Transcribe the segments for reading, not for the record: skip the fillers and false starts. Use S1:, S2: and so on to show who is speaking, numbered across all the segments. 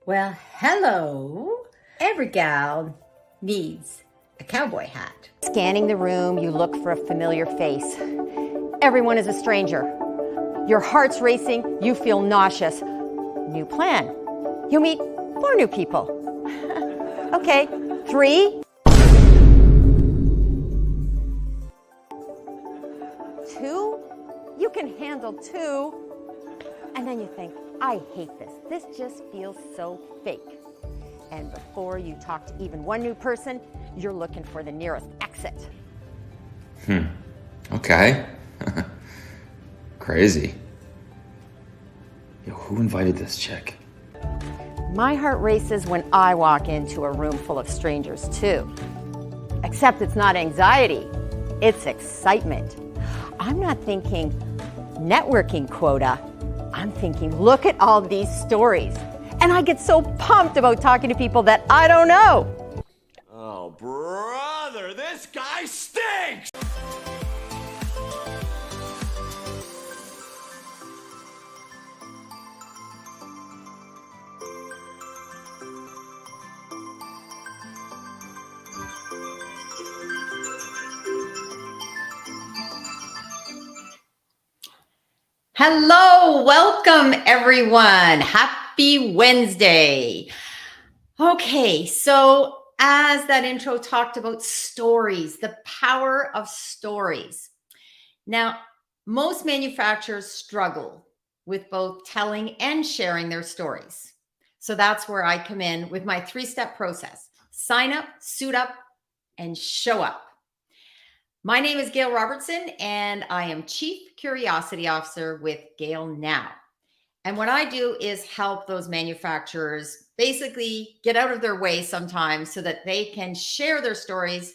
S1: Well, hello. Every gal needs a cowboy hat.
S2: Scanning the room, you look for a familiar face. Everyone is a stranger. Your heart's racing, you feel nauseous. New plan. You meet 4 new people. Okay, 3. 2. You can handle 2. And then you think, I hate this. This just feels so fake. And before you talk to even 1 new person, you're looking for the nearest exit.
S3: Okay. Crazy. Yo, who invited this chick?
S2: My heart races when I walk into a room full of strangers too. Except it's not anxiety, it's excitement. I'm not thinking networking quota. I'm thinking, look at all these stories. And I get so pumped about talking to people that I don't know.
S4: Oh, brother, this guy stinks!
S1: Hello, welcome everyone. Happy Wednesday. Okay, so as that intro talked about stories, the power of stories. Now, most manufacturers struggle with both telling and sharing their stories. So that's where I come in with my 3-step process. Sign up, suit up, and show up. My name is Gail Robertson, and I am Chief Curiosity Officer with GailNow. And what I do is help those manufacturers basically get out of their way sometimes so that they can share their stories,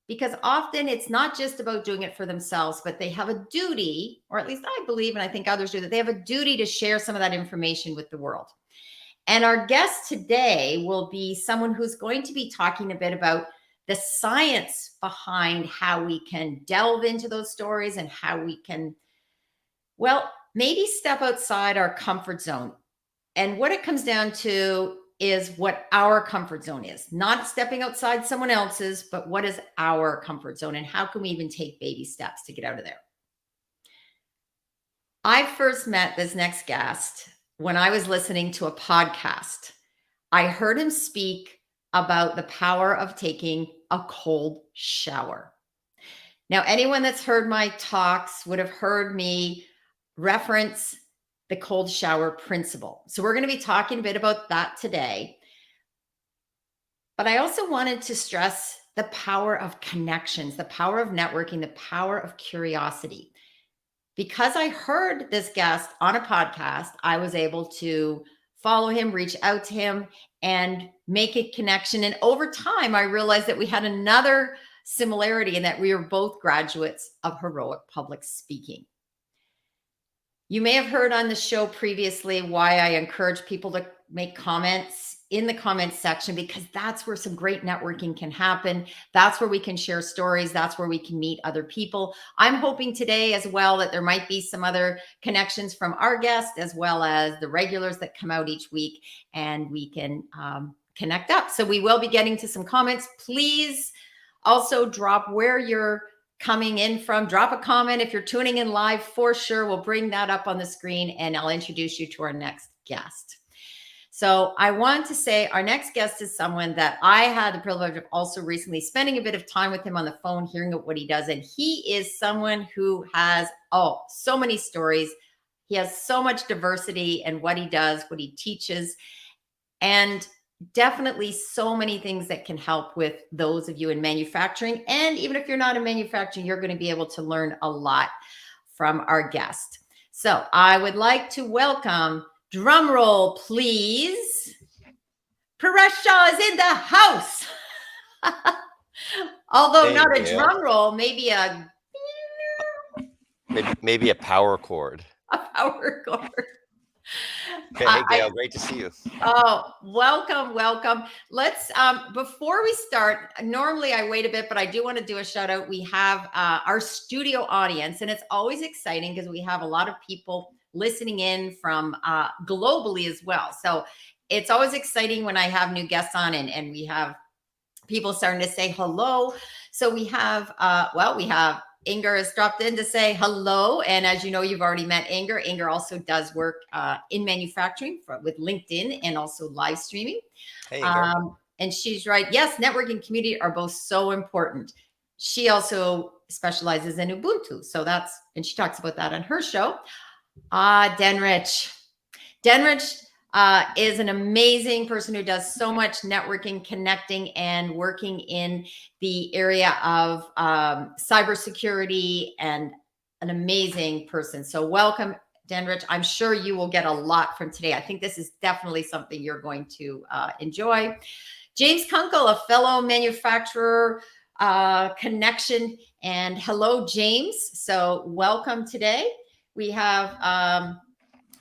S1: because often it's not just about doing it for themselves, but they have a duty, or at least I believe, and I think others do, that they have a duty to share some of that information with the world. And our guest today will be someone who's going to be talking a bit about the science behind how we can delve into those stories and how we can, well, maybe step outside our comfort zone. And what it comes down to is what our comfort zone is, not stepping outside someone else's, but what is our comfort zone and how can we even take baby steps to get out of there? I first met this next guest when I was listening to a podcast. I heard him speak about the power of taking a cold shower. Now, anyone that's heard my talks would have heard me reference the cold shower principle. So we're going to be talking a bit about that today. But I also wanted to stress the power of connections, the power of networking, the power of curiosity. Because I heard this guest on a podcast, I was able to follow him, reach out to him, and make a connection. And over time, I realized that we had another similarity in that we were both graduates of Heroic Public Speaking. You may have heard on the show previously why I encourage people to make comments in the comments section, because that's where some great networking can happen. That's where we can share stories. That's where we can meet other people. I'm hoping today as well that there might be some other connections from our guests as well as the regulars that come out each week, and we can connect up. So we will be getting to some comments. Please also drop where you're coming in from. Drop a comment if you're tuning in live, for sure. We'll bring that up on the screen and I'll introduce you to our next guest. So I want to say our next guest is someone that I had the privilege of also recently spending a bit of time with him on the phone, hearing what he does. And he is someone who has, so many stories. He has so much diversity in what he does, what he teaches, and definitely so many things that can help with those of you in manufacturing. And even if you're not in manufacturing, you're going to be able to learn a lot from our guest. So I would like to welcome, drum roll, please, Paresh Shah is in the house. Although
S5: Hey,
S1: not a
S5: Gail.
S1: drum roll, maybe a
S5: Maybe a power chord.
S1: power chord.
S5: Hey, Gail, great to see you.
S1: Welcome. Let's, before we start, normally I wait a bit, but I do want to do a shout out. We have our studio audience, and it's always exciting because we have a lot of people listening in from globally as well. So it's always exciting when I have new guests on and we have people starting to say hello. So we have, we have Inger has dropped in to say hello. And as you know, you've already met Inger. Inger also does work in manufacturing with LinkedIn and also live streaming.
S5: Hey, Inger.
S1: And she's right. Yes, networking community are both so important. She also specializes in Ubuntu. So and she talks about that on her show. Denrich. Denrich is an amazing person who does so much networking, connecting, and working in the area of cybersecurity, and an amazing person. So welcome, Denrich. I'm sure you will get a lot from today. I think this is definitely something you're going to enjoy. James Kunkel, a fellow manufacturer connection, and hello, James. So welcome today. We have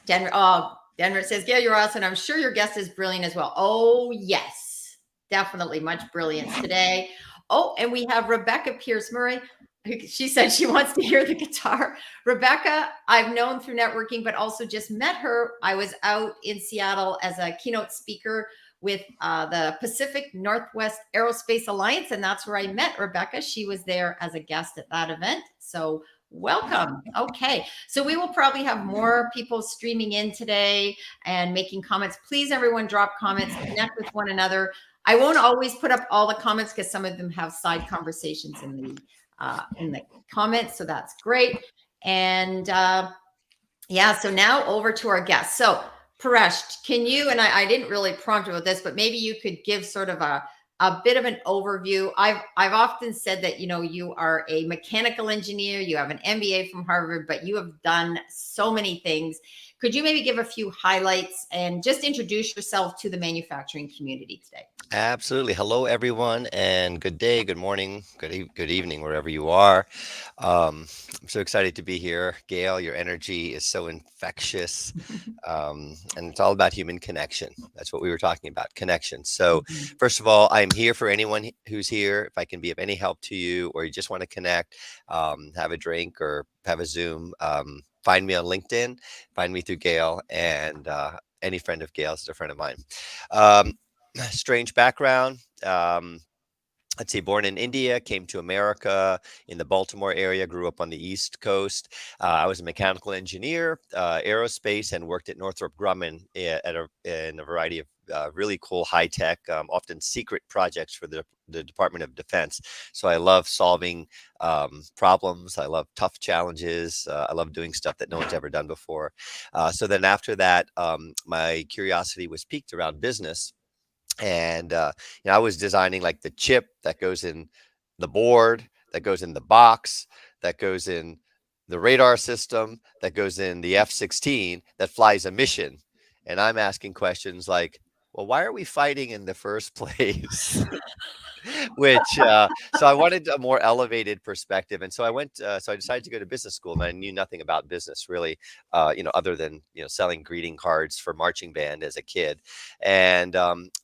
S1: Denver says, Gail, you're awesome. I'm sure your guest is brilliant as well. Oh, yes, definitely much brilliance today. Oh, and we have Rebecca Pierce Murray. She said she wants to hear the guitar. Rebecca, I've known through networking, but also just met her. I was out in Seattle as a keynote speaker with the Pacific Northwest Aerospace Alliance, and that's where I met Rebecca. She was there as a guest at that event. So welcome. Okay. So we will probably have more people streaming in today and making comments. Please, everyone, drop comments, connect with one another. I won't always put up all the comments because some of them have side conversations in the comments. So that's great. And so now over to our guests. So Paresh, can you, and I didn't really prompt you with this, but maybe you could give sort of a bit of an overview. I've often said that, you are a mechanical engineer, you have an MBA from Harvard, but you have done so many things. Could you maybe give a few highlights and just introduce yourself to the manufacturing community today?
S5: Absolutely. Hello, everyone, and good day, good morning, good evening, wherever you are. I'm so excited to be here. Gail, your energy is so infectious, and it's all about human connection. That's what we were talking about, connection. So first of all, I'm here for anyone who's here. If I can be of any help to you, or you just want to connect, have a drink or have a Zoom, find me on LinkedIn, find me through Gail, and any friend of Gail's is a friend of mine. Strange background. Let's see, born in India, came to America in the Baltimore area, grew up on the East Coast. I was a mechanical engineer, aerospace, and worked at Northrop Grumman in a variety of really cool high-tech, often secret projects for the Department of Defense. So I love solving problems. I love tough challenges. I love doing stuff that no one's ever done before. So then after that, my curiosity was piqued around business. And I was designing like the chip that goes in the board, that goes in the box, that goes in the radar system, that goes in the F-16 that flies a mission. And I'm asking questions like, well, why are we fighting in the first place? So I wanted a more elevated perspective. And so I decided to go to business school, and I knew nothing about business really, other than, selling greeting cards for marching band as a kid. And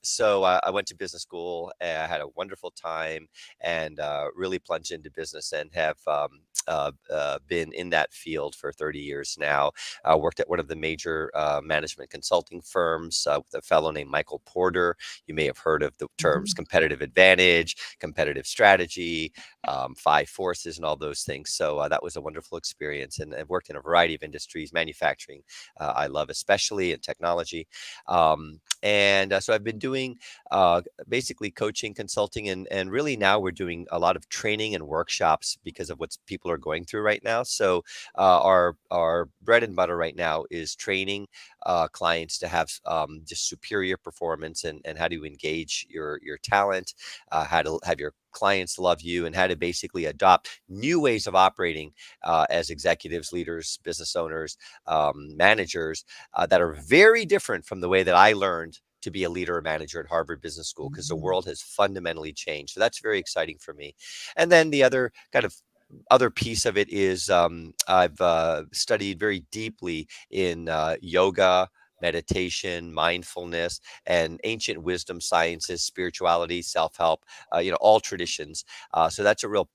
S5: so I went to business school, and I had a wonderful time, and really plunged into business, and have been in that field for 30 years now. Worked at one of the major management consulting firms with a fellow named Michael Porter. You may have heard of the terms competitive advantage, competitive strategy, 5 forces, and all those things. So that was a wonderful experience, and I've worked in a variety of industries. Manufacturing, I love, especially in technology. So I've been doing basically coaching, consulting, and really now we're doing a lot of training and workshops because of what people are going through right now. So our bread and butter right now is training clients to have just superior performance, and how to engage your talent, how to have your clients love you, and how to basically adopt new ways of operating as executives, leaders, business owners, managers that are very different from the way that I learned to be a leader or manager at Harvard Business School, because the world has fundamentally changed. So that's very exciting for me. And then the other piece of it is I've studied very deeply in yoga, meditation, mindfulness, and ancient wisdom sciences, spirituality, self-help, all traditions. So that's a real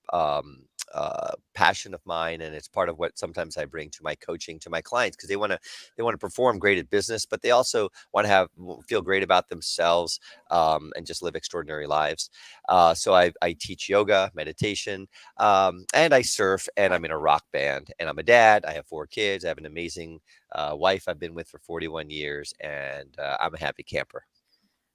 S5: passion of mine, and it's part of what sometimes I bring to my coaching to my clients, because they want to perform great at business, but they also want to feel great about themselves, and just live extraordinary lives. So I teach yoga, meditation, and I surf, and I'm in a rock band, and I'm a dad. I have 4 kids. I have an amazing wife I've been with for 41 years, and I'm a happy camper.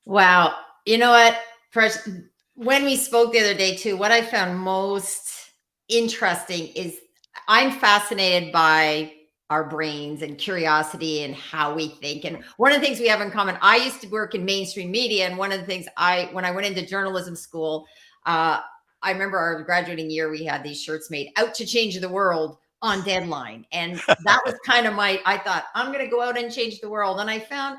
S1: Wow. You know what, Paresh, when we spoke the other day too, what I found most interesting is I'm fascinated by our brains and curiosity and how we think. And one of the things we have in common, I used to work in mainstream media. And one of the things when I went into journalism school, I remember our graduating year, we had these shirts made, "Out to Change the World" on deadline. And that was kind of I thought, I'm going to go out and change the world. And I found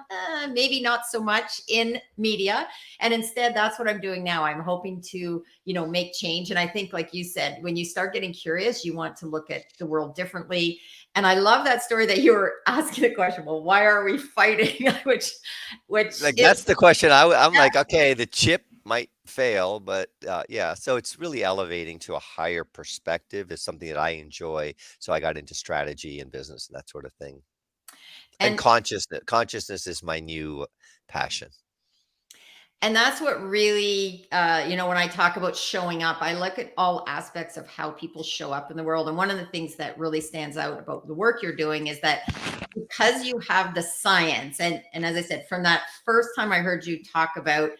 S1: maybe not so much in media. And instead, that's what I'm doing now. I'm hoping to, make change. And I think, like you said, when you start getting curious, you want to look at the world differently. And I love that story that you were asking the question, well, why are we fighting? which
S5: Like,
S1: is,
S5: that's the question. I'm like, okay, the chip might fail, but yeah. So it's really elevating to a higher perspective is something that I enjoy. So I got into strategy and business and that sort of thing. And
S1: and
S5: consciousness is my new passion.
S1: And that's what really, when I talk about showing up, I look at all aspects of how people show up in the world. And one of the things that really stands out about the work you're doing is that because you have the science, and as I said, from that first time I heard you talk about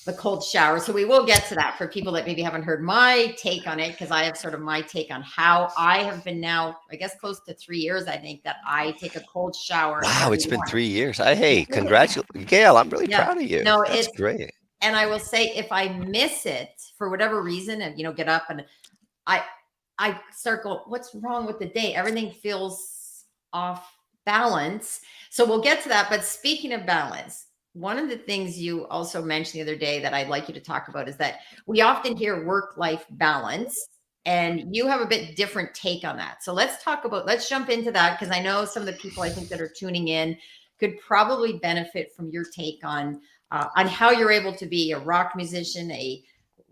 S1: the cold shower. So we will get to that for people that maybe haven't heard my take on it, because I have sort of my take on how I have been now, I guess, close to 3 years, I think, that I take a cold shower
S5: Wow,
S1: every
S5: it's been
S1: morning.
S5: 3 years. Hey, congratulations, Gail. I'm really
S1: Yeah.
S5: proud of you.
S1: No,
S5: That's
S1: it's
S5: great.
S1: And I will say, if I miss it for whatever reason, and get up and I start going, what's wrong with the day? Everything feels off balance. So we'll get to that. But speaking of balance, one of the things you also mentioned the other day that I'd like you to talk about is that we often hear work-life balance, and you have a bit different take on that. So let's jump into that, because I know some of the people I think that are tuning in could probably benefit from your take on how you're able to be a rock musician, a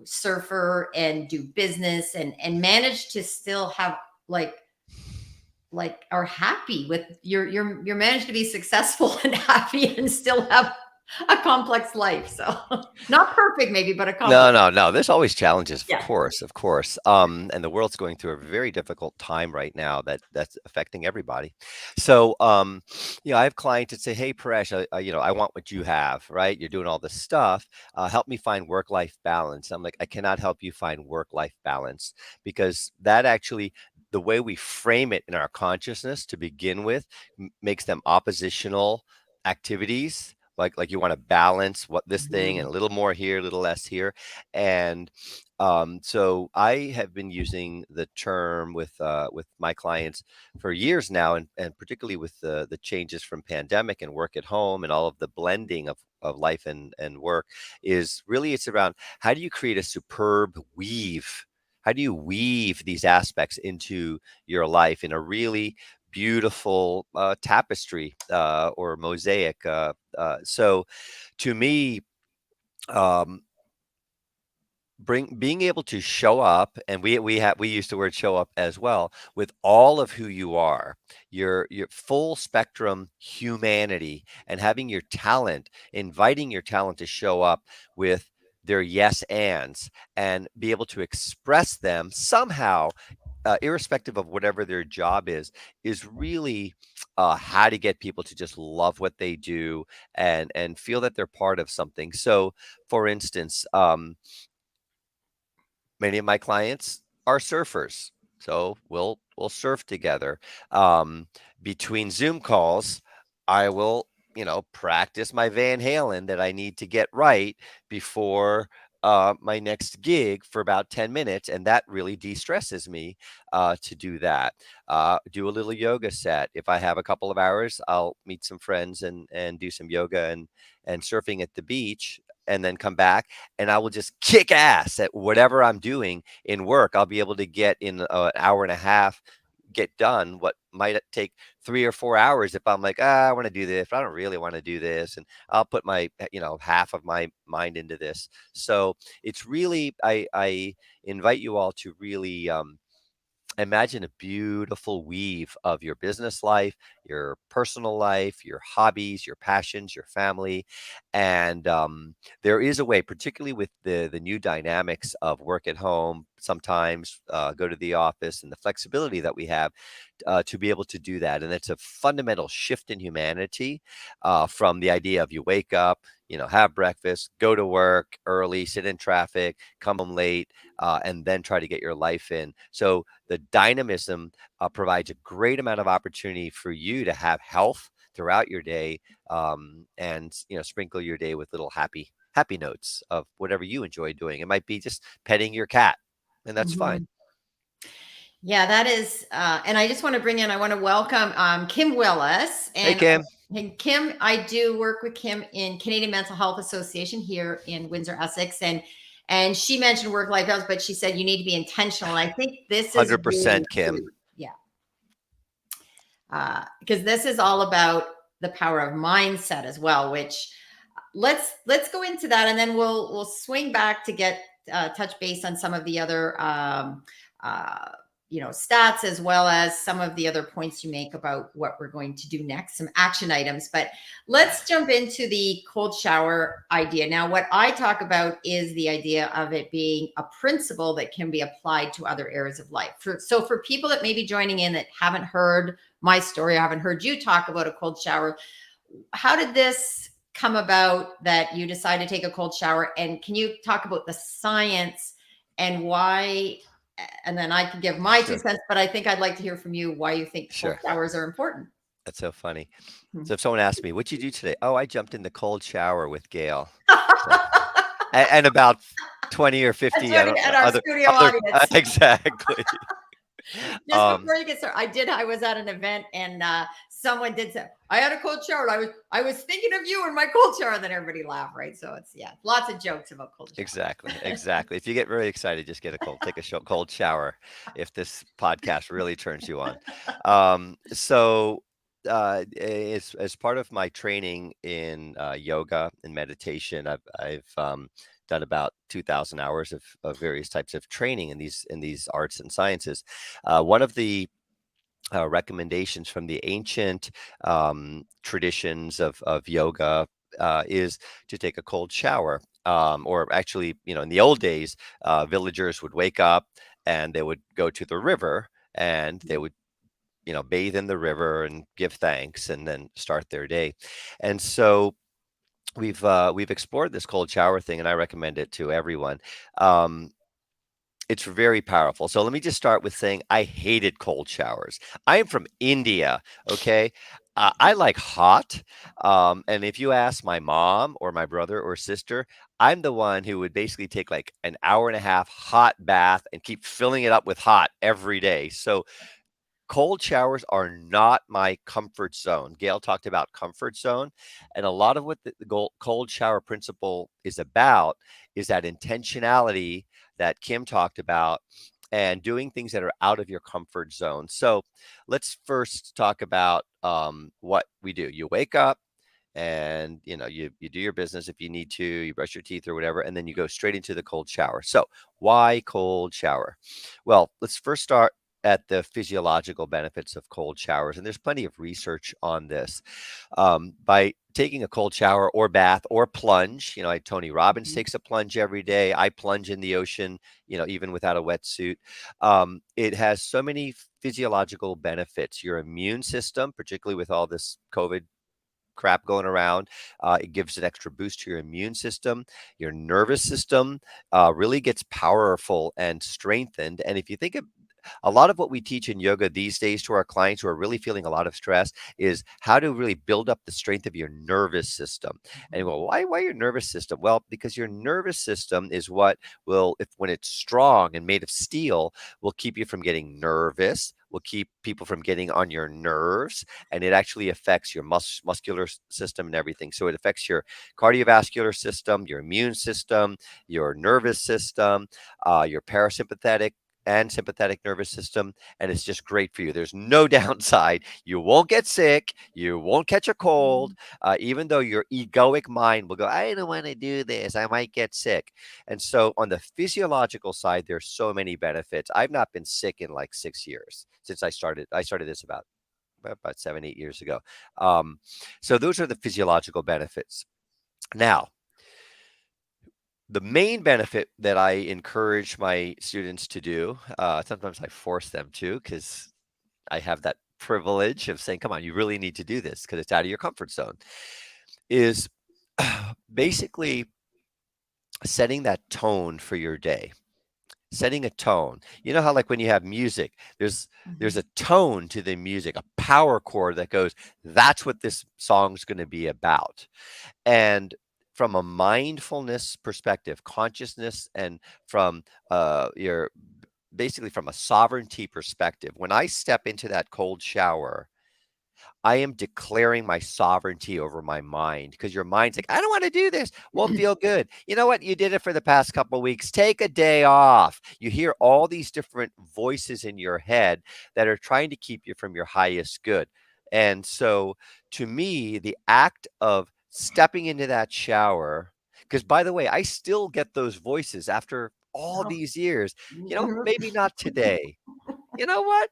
S1: surfer, and do business, and manage to still have are happy with you're managed to be successful and happy and still have a complex life. So not perfect maybe, but a complex.
S5: No. There's always challenges,
S1: Yeah.
S5: of course. And the world's going through a very difficult time right now that's affecting everybody. So, I have clients that say, "Hey, Paresh, I want what you have, right? You're doing all this stuff. Help me find work-life balance." I'm like, I cannot help you find work-life balance, because that actually, the way we frame it in our consciousness to begin with, makes them oppositional activities. Like you want to balance what this thing, and a little more here, a little less here. And so I have been using the term with my clients for years now, and particularly with the changes from pandemic and work at home and all of the blending of life and work, is really, it's around, how do you create a superb weave? How do you weave these aspects into your life in a really beautiful tapestry or mosaic? So to me, um, being able to show up, and we use the word show up as well, with all of who you are, your full spectrum humanity, and having your talent, inviting your talent to show up with their yes ands, and be able to express them somehow, irrespective of whatever their job is really how to get people to just love what they do, and feel that they're part of something. So, for instance, many of my clients are surfers, so we'll surf together. Um, Between Zoom calls, I will, practice my Van Halen that I need to get right before my next gig for about 10 minutes, and that really de-stresses me to do that. Do a little yoga set. If I have a couple of hours, I'll meet some friends and do some yoga and surfing at the beach, and then come back, and I will just kick ass at whatever I'm doing in work. I'll be able to get in an hour and a half, get done what might take 3 or 4 hours if I'm like, I want to do this, but I don't really want to do this. And I'll put my, half of my mind into this. So it's really, I invite you all to really imagine a beautiful weave of your business life, your personal life, your hobbies, your passions, your family. And there is a way, particularly with the new dynamics of work at home, sometimes go to the office, and the flexibility that we have to be able to do that. And it's a fundamental shift in humanity from the idea of you wake up, have breakfast, go to work early, sit in traffic, come home late, and then try to get your life in. So the dynamism provides a great amount of opportunity for you to have health throughout your day, and sprinkle your day with little happy notes of whatever you enjoy doing. It might be just petting your cat, and that's fine.
S1: Mhm. Yeah, that is, and I just want to I want to welcome Kim Willis.
S5: Hey,
S1: And
S5: Kim.
S1: Kim, I do work with Kim in Canadian Mental Health Association here in Windsor, Essex. And she mentioned work-life balance, but she said you need to be intentional. And I think this is
S5: 100%, Kim.
S1: Yeah. Because this is all about the power of mindset as well, which let's go into that, and then we'll swing back to get touch base on some of the other stats, as well as some of the other points you make about what we're going to do next, some action items. But let's jump into the cold shower idea. Now, what I talk about is the idea of it being a principle that can be applied to other areas of life. So for people that may be joining in that haven't heard my story, I haven't heard you talk about a cold shower, how did this come about that you decided to take a cold shower? And can you talk about the science and why? And then I can give my 2 cents, but I think I'd like to hear from you why you think cold showers are important.
S5: That's so funny. So if someone asked me, what'd you do today? Oh, I jumped in the cold shower with Gail. And about 20 or 50
S1: at our studio audience.
S5: Exactly.
S1: Just before you get started, I was at an event, and someone did say, I had a cold shower. I was thinking of you in my cold shower, and then everybody laughed, right? So it's, lots of jokes about cold shower.
S5: Exactly. If you get very excited, just take a cold shower if this podcast really turns you on. So as part of my training in yoga and meditation, I've done about 2,000 hours of various types of training in these arts and sciences. One of the recommendations from the ancient traditions of yoga is to take a cold shower. Or actually, in the old days, villagers would wake up and they would go to the river, and they would bathe in the river and give thanks, and then start their day. And so we've explored this cold shower thing, and I recommend it to everyone. It's very powerful. So let me just start with saying I hated cold showers. I am from India, okay? I like hot. And if you ask my mom or my brother or sister, I'm the one who would basically take like an hour and a half hot bath and keep filling it up with hot every day. So cold showers are not my comfort zone. Gail talked about comfort zone, and a lot of what the cold shower principle is about is that intentionality that Kim talked about, and doing things that are out of your comfort zone. So let's first talk about what we do. You wake up, and you do your business if you need to, you brush your teeth or whatever, and then you go straight into the cold shower. So why cold shower? Well, let's first start at the physiological benefits of cold showers. And there's plenty of research on this. By taking a cold shower or bath or plunge, Tony Robbins takes a plunge every day. I plunge in the ocean, even without a wetsuit. It has so many physiological benefits. Your immune system, particularly with all this COVID crap going around, it gives an extra boost to your immune system. Your nervous system really gets powerful and strengthened. And if you think of a lot of what we teach in yoga these days to our clients who are really feeling a lot of stress is how to really build up the strength of your nervous system. And well, why your nervous system? Well, because your nervous system is what will, when it's strong and made of steel, will keep you from getting nervous, will keep people from getting on your nerves, and it actually affects your muscular system and everything. So it affects your cardiovascular system, your immune system, your nervous system, your parasympathetic and sympathetic nervous system, and it's just great for you. There's no downside. You won't get sick. You won't catch a cold, even though your egoic mind will go, I don't want to do this. I might get sick. And so on the physiological side, there's so many benefits. I've not been sick in like 6 years since I started. I started this about 7, 8 years ago. So those are the physiological benefits. Now, the main benefit that I encourage my students to do, sometimes I force them to because I have that privilege of saying, come on, you really need to do this because it's out of your comfort zone, is basically setting that tone for your day. Setting a tone. You know how like when you have music, there's a tone to the music, a power chord that goes, that's what this song's going to be about. And from a mindfulness perspective, consciousness, and from your basically from a sovereignty perspective, when I step into that cold shower, I am declaring my sovereignty over my mind because your mind's like, I don't want to do this. Won't feel good. You know what? You did it for the past couple of weeks. Take a day off. You hear all these different voices in your head that are trying to keep you from your highest good. And so to me, the act of stepping into that shower, because by the way, I still get those voices after all these years, maybe not today. You know what?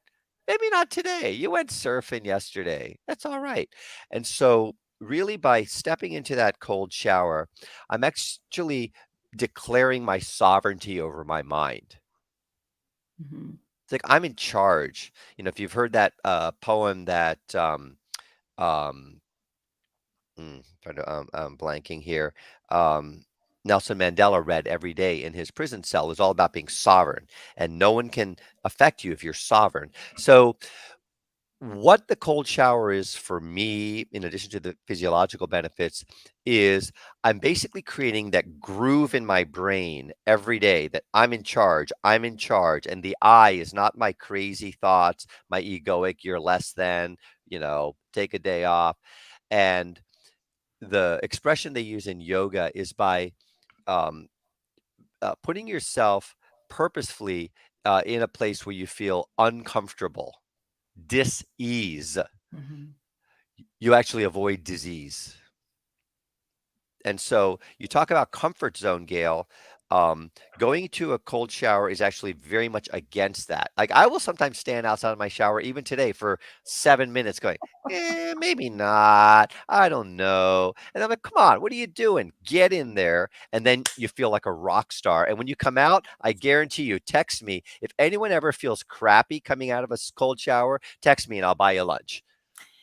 S5: Maybe not today. You went surfing yesterday. That's all right. And so, really, by stepping into that cold shower, I'm actually declaring my sovereignty over my mind. It's like I'm in charge. If you've heard that poem that I'm blanking here. Nelson Mandela read every day in his prison cell is all about being sovereign, and no one can affect you if you're sovereign. So what the cold shower is for me, in addition to the physiological benefits, is I'm basically creating that groove in my brain every day that I'm in charge. I'm in charge. And the I is not my crazy thoughts, my egoic, you're less than, take a day off. And the expression they use in yoga is by um, putting yourself purposefully in a place where you feel uncomfortable, dis-ease. You actually avoid disease. And so you talk about comfort zone, Gail. Going to a cold shower is actually very much against that. Like I will sometimes stand outside of my shower, even today, for 7 minutes going, maybe not. I don't know. And I'm like, come on, what are you doing? Get in there. And then you feel like a rock star. And when you come out, I guarantee you, text me. If anyone ever feels crappy coming out of a cold shower, text me and I'll buy you lunch.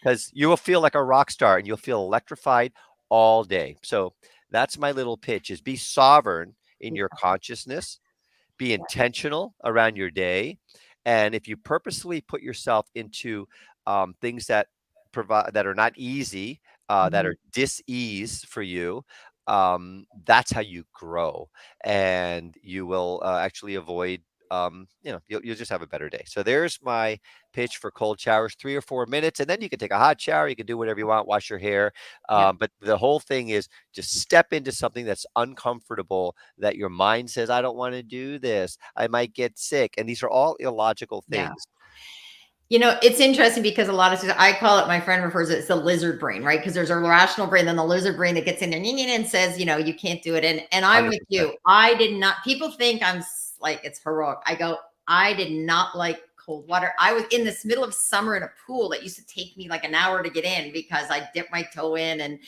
S5: Because you will feel like a rock star and you'll feel electrified all day. So that's my little pitch: is be sovereign in your consciousness, be intentional around your day. And if you purposely put yourself into things that are not easy, that are dis-ease for you, that's how you grow, and you will actually avoid you'll just have a better day. So there's my pitch for cold showers, 3 or 4 minutes, and then you can take a hot shower. You can do whatever you want, wash your hair. But the whole thing is just step into something that's uncomfortable, that your mind says, I don't want to do this. I might get sick. And these are all illogical things.
S1: It's interesting because a lot of times I call it, my friend refers to it, it's the lizard brain, right? Because there's a rational brain, then the lizard brain that gets in there and says, you can't do it. And I'm
S5: 100%.
S1: with you. I did not, people think I'm like, it's heroic. I go, I did not like cold water. I was in this middle of summer in a pool that used to take me like an hour to get in because I dipped my toe in. And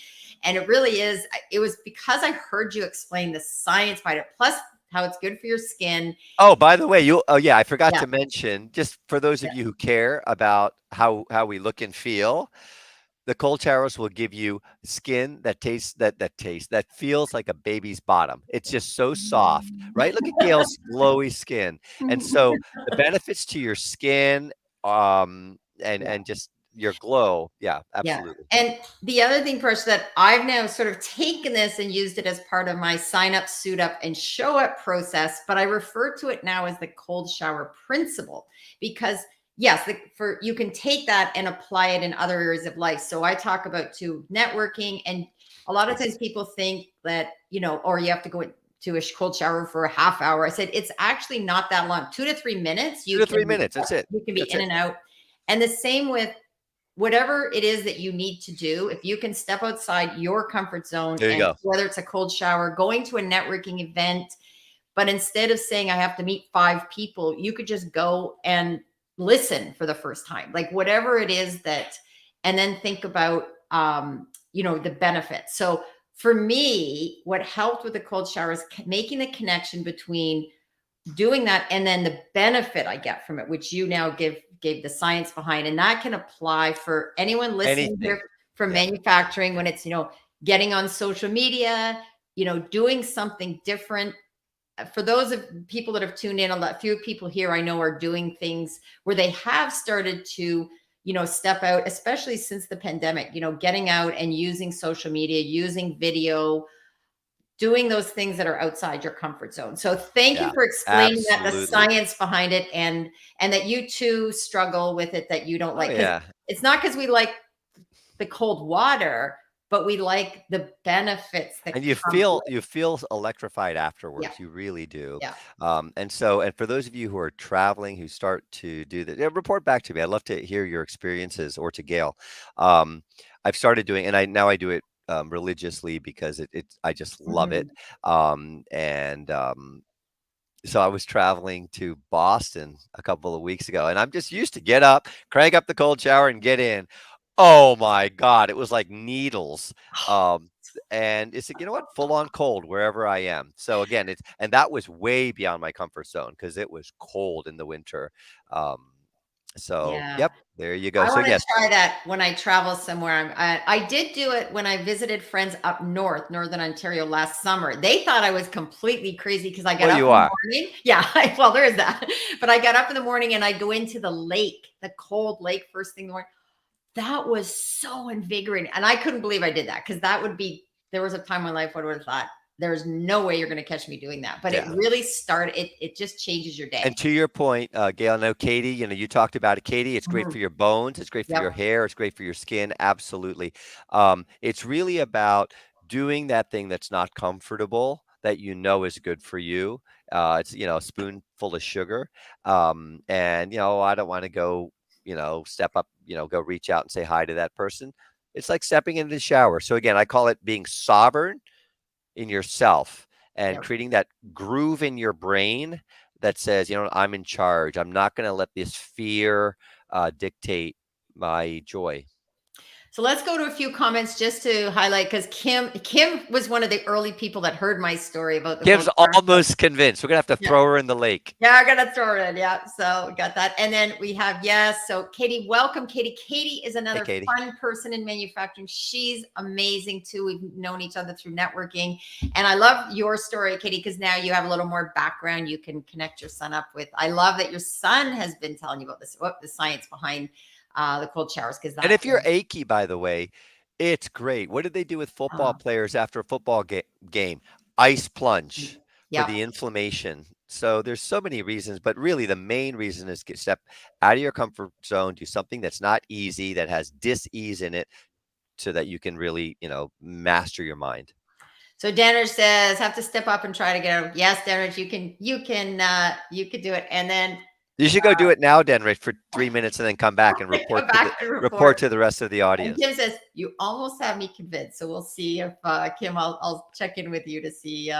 S1: it really is, it was because I heard you explain the science behind it, plus how it's good for your skin.
S5: Oh, by the way, I forgot to mention, just for those of you who care about how we look and feel, the cold showers will give you skin that feels like a baby's bottom. It's just so soft, right? Look at Gail's glowy skin. And so the benefits to your skin, and just your glow. Yeah, absolutely.
S1: Yeah. And the other thing, Paresh, that I've now sort of taken this and used it as part of my sign up, suit up, and show up process, but I refer to it now as the cold shower principle, because yes, you can take that and apply it in other areas of life. So I talk about networking, and a lot of times people think that, or you have to go to a cold shower for a half hour. I said, it's actually not that long, 2 to 3 minutes.
S5: 2 to 3 minutes. That's it.
S1: You can be
S5: That's
S1: in
S5: it.
S1: and out. And the same with whatever it is that you need to do. If you can step outside your comfort zone,
S5: There you go.
S1: whether it's a cold shower, going to a networking event, but instead of saying I have to meet 5 people, you could just go and listen for the first time, like whatever it is that, and then think about, the benefits. So for me, what helped with the cold shower is making the connection between doing that and then the benefit I get from it, which you now gave the science behind, and that can apply for anyone listening here from manufacturing, when it's, getting on social media, doing something different. For those of people that have tuned in, a few people here I know are doing things where they have started to, step out, especially since the pandemic, getting out and using social media, using video, doing those things that are outside your comfort zone. So thank you for explaining that, the science behind it, and that you too struggle with it, that you don't like. It's not because we like the cold water, but we like the benefits that,
S5: and you feel electrified afterwards. You really do. And for those of you who are traveling, who start to do that, report back to me. I'd love to hear your experiences, or to Gail. I've started doing, and I do it religiously, because I just love it. So I was traveling to Boston a couple of weeks ago, and I'm just used to get up, crank up the cold shower, and get in. Oh my God, it was like needles. And it's, you know what, full on cold wherever I am. So again, and that was way beyond my comfort zone, because it was cold in the winter. Yep, there you go.
S1: I want to try that when I travel somewhere. I did do it when I visited friends up north, Northern Ontario, last summer. They thought I was completely crazy because I got up in the morning. Yeah, well, there is that. But I got up in the morning and I'd go into the lake, the cold lake, first thing in the morning. That was so invigorating. And I couldn't believe I did that, because there was a time in my life where I would have thought, there's no way you're going to catch me doing that. But it really it just changes your day.
S5: And to your point, Gail, I know Katie, you talked about it, Katie. It's great for your bones. It's great for your hair. It's great for your skin. Absolutely. It's really about doing that thing that's not comfortable, that is good for you. It's, a spoonful of sugar. And, I don't want to go, step up, go reach out and say hi to that person. It's like stepping into the shower. So again, I call it being sovereign in yourself, and creating that groove in your brain that says, I'm in charge. I'm not going to let this fear dictate my joy.
S1: So let's go to a few comments just to highlight, because Kim was one of the early people that heard my story about the
S5: Kim's almost convinced. We're going to have to throw her in the lake.
S1: Yeah, I'm going to throw her in. Yeah. So we got that. And then we have, so Katie, welcome, Katie. Katie is another fun person in manufacturing. She's amazing too. We've known each other through networking. And I love your story, Katie, because now you have a little more background you can connect your son up with. I love that your son has been telling you about the science behind the cold showers. And
S5: if you're achy, by the way, it's great. What did they do with football players after a football game? Ice plunge for the inflammation. So there's so many reasons, but really the main reason is step out of your comfort zone, do something that's not easy, that has dis-ease in it, so that you can really, master your mind.
S1: So Danner says, have to step up and try to get out. Yes, Danner, you can do it. And then
S5: you should go do it now, Denrich, for 3 minutes, and then come back and report to the rest of the audience.
S1: And Kim says, you almost have me convinced. So we'll see if Kim, I'll check in with you to see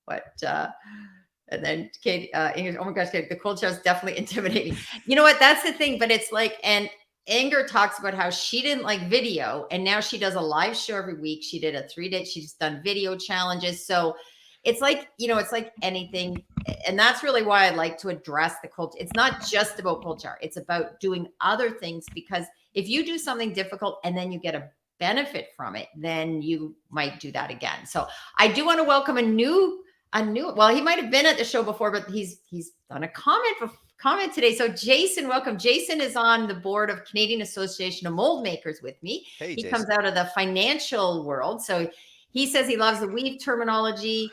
S1: what. And then Kate, English, oh my gosh, Kate, the cold shower is definitely intimidating. You know what? That's the thing. But it's like, and Inger talks about how she didn't like video, and now she does a live show every week. She did a 3-day. She's done video challenges. So it's like, it's like anything. And that's really why I like to address the cold. It's not just about cold shower. It's about doing other things, because if you do something difficult and then you get a benefit from it, then you might do that again. So I do want to welcome a new, well, he might've been at the show before, but he's done a comment today. So Jason, welcome. Jason is on the board of Canadian Association of Mold Makers with me.
S5: Hey,
S1: he
S5: Jason
S1: comes out of the financial world. So he says he loves the weave terminology.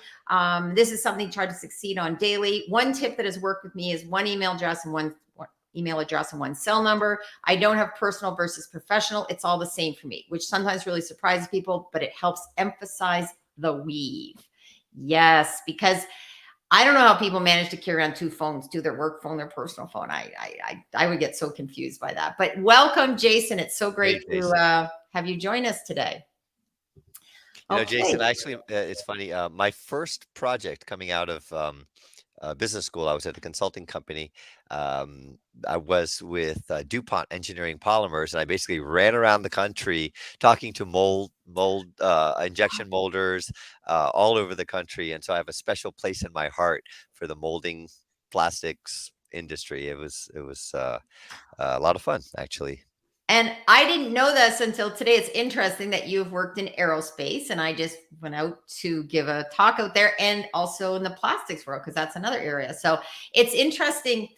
S1: This is something he tried to succeed on daily. One tip that has worked with me is one email address and one cell number. I don't have personal versus professional. It's all the same for me, which sometimes really surprises people, but it helps emphasize the weave. Yes, because I don't know how people manage to carry on two phones, do their work phone, their personal phone. I would get so confused by that. But welcome, Jason. It's so great
S5: Hey,
S1: to
S5: Jason.
S1: have you join us today.
S5: You know,
S1: Okay.
S5: Jason, actually, it's funny. My first project coming out of business school, I was at a consulting company. Um, I was with DuPont Engineering Polymers, and I basically ran around the country talking to injection molders all over the country. And so I have a special place in my heart for the molding plastics industry. It was a lot of fun, actually.
S1: And I didn't know this until today. It's interesting that you've worked in aerospace, and I just went out to give a talk out there, and also in the plastics world, because that's another area. So it's interesting.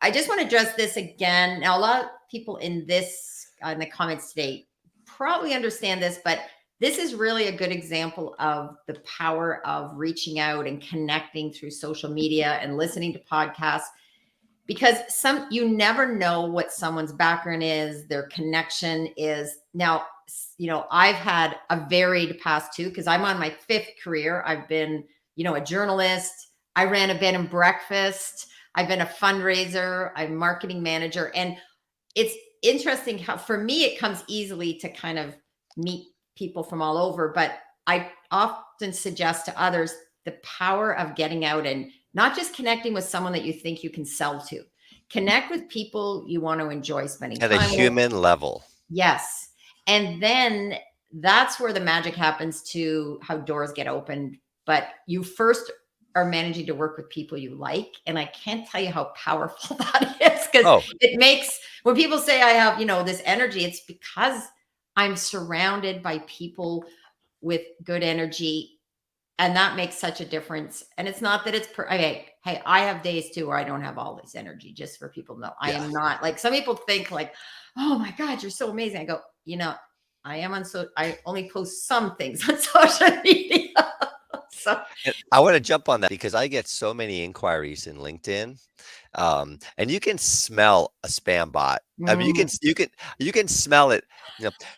S1: I just want to address this again. Now, a lot of people in the comments today probably understand this, but this is really a good example of the power of reaching out and connecting through social media and listening to podcasts, because you never know what someone's background is, their connection is. Now, I've had a varied past too, because I'm on my 5th career. I've been, a journalist. I ran a bed and breakfast. I've been a fundraiser. I'm a marketing manager. And it's interesting how, for me, it comes easily to kind of meet people from all over. But I often suggest to others the power of getting out and not just connecting with someone that you think you can sell to. Connect with people you want to enjoy spending
S5: At
S1: time
S5: a
S1: with.
S5: human level.
S1: Yes. And then that's where the magic happens, to how doors get opened. But you first are managing to work with people you like. And I can't tell you how powerful that is, because it makes, when people say I have, this energy, it's because I'm surrounded by people with good energy. And that makes such a difference. And it's not that it's, hey, I have days too where I don't have all this energy, just for people to know. I am not, like, some people think like, oh my God, you're so amazing. I go, I am I only post some things on social media. So
S5: And I want to jump on that because I get so many inquiries in LinkedIn, and you can smell a spam bot. I mean, you can smell it.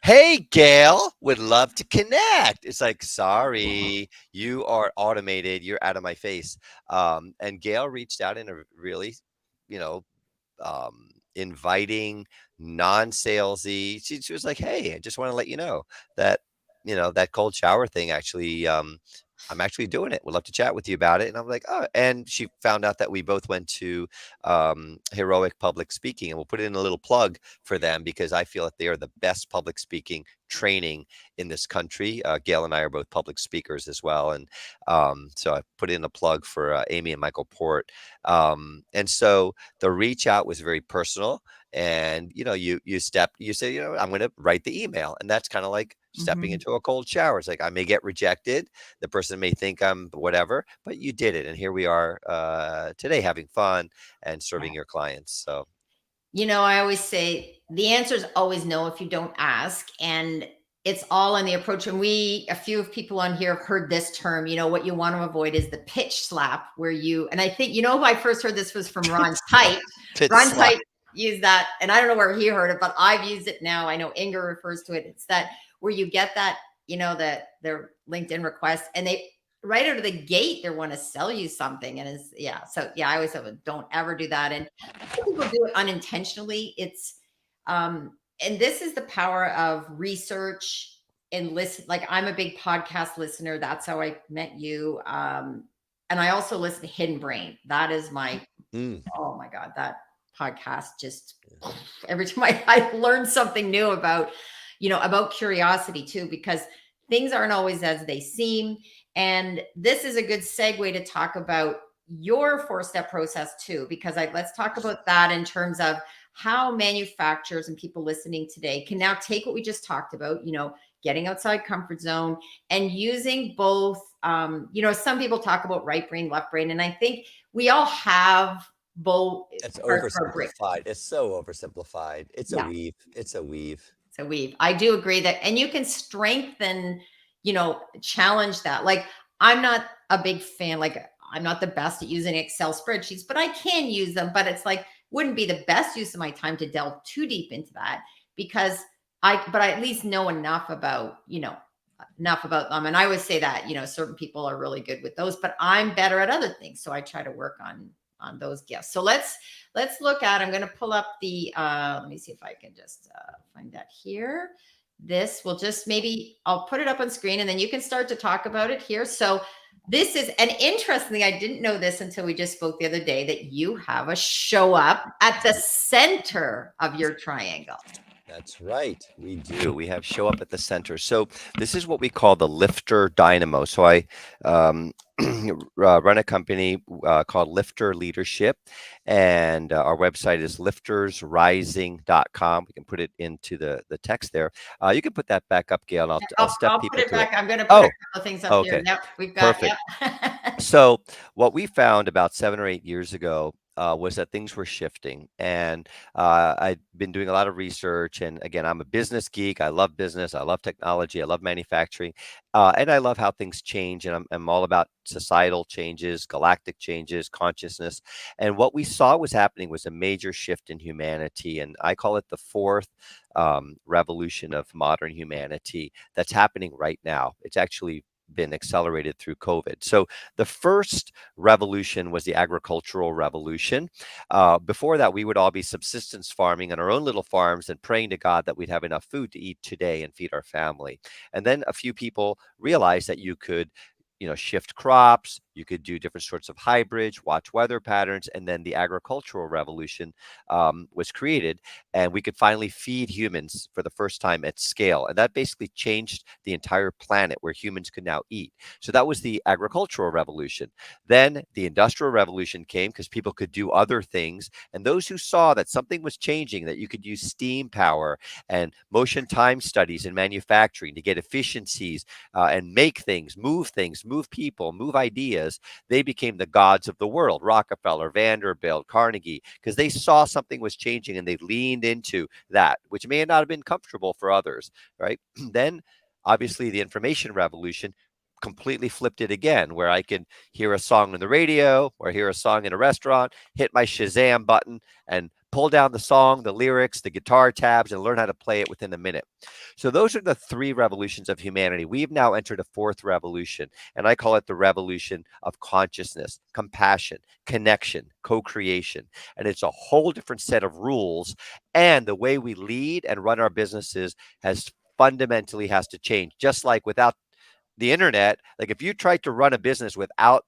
S5: Hey, Gail, would love to connect. It's like, sorry, you are automated. You're out of my face. And Gail reached out in a really, you know, inviting, non-salesy. She was like, hey, I just want to let you know that, that cold shower thing actually, I'm actually doing it. Would love to chat with you about it. And I'm like, oh, and she found out that we both went to Heroic Public Speaking, and we'll put in a little plug for them because I feel that they are the best public speaking training in this country. Gail and I are both public speakers as well. And so I put in a plug for Amy and Michael Port. And so the reach out was very personal. And, you say, I'm going to write the email. And that's kind of like stepping into a cold shower. It's like, I may get rejected. The person may think I'm whatever, but you did it. And here we are today having fun and serving your clients. So,
S1: I always say the answer is always no if you don't ask. And it's all in the approach. And a few of people on here have heard this term. What you want to avoid is the pitch slap, and I think, who I first heard this was from Ron Tite. Ron Tite used that, and I don't know where he heard it, but I've used it now. I know Inger refers to it. It's that where you get that, their LinkedIn request, and they right out of the gate, they want to sell you something. And I always say, don't ever do that. And people do it unintentionally. It's, and this is the power of research and listen. Like, I'm a big podcast listener. That's how I met you. And I also listen to Hidden Brain. That is my, oh my God, that podcast just, every time I learn something new about curiosity too, because things aren't always as they seem. And this is a good segue to talk about your 4-step process too, because let's talk about that in terms of how manufacturers and people listening today can now take what we just talked about, getting outside comfort zone and using both, some people talk about right brain, left brain. And I think we all have both.
S5: It's oversimplified. It's so oversimplified. It's a weave. It's a weave.
S1: It's a weave. I do agree that, and you can strengthen, challenge that. Like, I'm not a big fan, like, I'm not the best at using Excel spreadsheets, but I can use them. But it's like, wouldn't be the best use of my time to delve too deep into that, because I at least know enough about, enough about them. And I always say that, certain people are really good with those, but I'm better at other things. So I try to work on those gifts. So let's look at, I'm going to pull up the, let me see if I can just find that here. This will just, maybe I'll put it up on screen and then you can start to talk about it here. So this is an interesting thing. I didn't know this until we just spoke the other day, that you have a show up at the center of your triangle.
S5: That's right. We do. We have show up at the center. So this is what we call the lifter dynamo. So I run a company called Lifter Leadership, and our website is liftersrising.com. We can put it into the text there. You can put that back up, Gail, and I'll step people
S1: put it
S5: through
S1: back.
S5: it.
S1: I'm going to put a couple of things up here.
S5: Okay.
S1: Yep, we've got
S5: Perfect.
S1: Yep.
S5: So what we found about 7 or 8 years ago was that things were shifting, and I'd been doing a lot of research. And again, I'm a business geek. I love business. I love technology. I love manufacturing, and I love how things change. And I'm all about societal changes, galactic changes, consciousness. And what we saw was happening was a major shift in humanity, and I call it the fourth revolution of modern humanity that's happening right now. It's actually been accelerated through COVID. So the first revolution was the agricultural revolution. Before that, we would all be subsistence farming on our own little farms and praying to God that we'd have enough food to eat today and feed our family. And then a few people realized that you could shift crops, you could do different sorts of hybrids, watch weather patterns, and then the agricultural revolution was created, and we could finally feed humans for the first time at scale. And that basically changed the entire planet, where humans could now eat. So that was the agricultural revolution. Then the industrial revolution came because people could do other things, and those who saw that something was changing, that you could use steam power and motion time studies in manufacturing to get efficiencies and make things, move people, move ideas, they became the gods of the world. Rockefeller, Vanderbilt, Carnegie, because they saw something was changing and they leaned into that, which may not have been comfortable for others, right? Then, obviously, the information revolution completely flipped it again, where I can hear a song on the radio or hear a song in a restaurant, hit my Shazam button and pull down the song, the lyrics, the guitar tabs, and learn how to play it within a minute. So those are the three revolutions of humanity. We've now entered a fourth revolution, and I call it the revolution of consciousness, compassion, connection, co-creation. And it's a whole different set of rules, and the way we lead and run our businesses fundamentally has to change. Just like without the internet, like if you tried to run a business without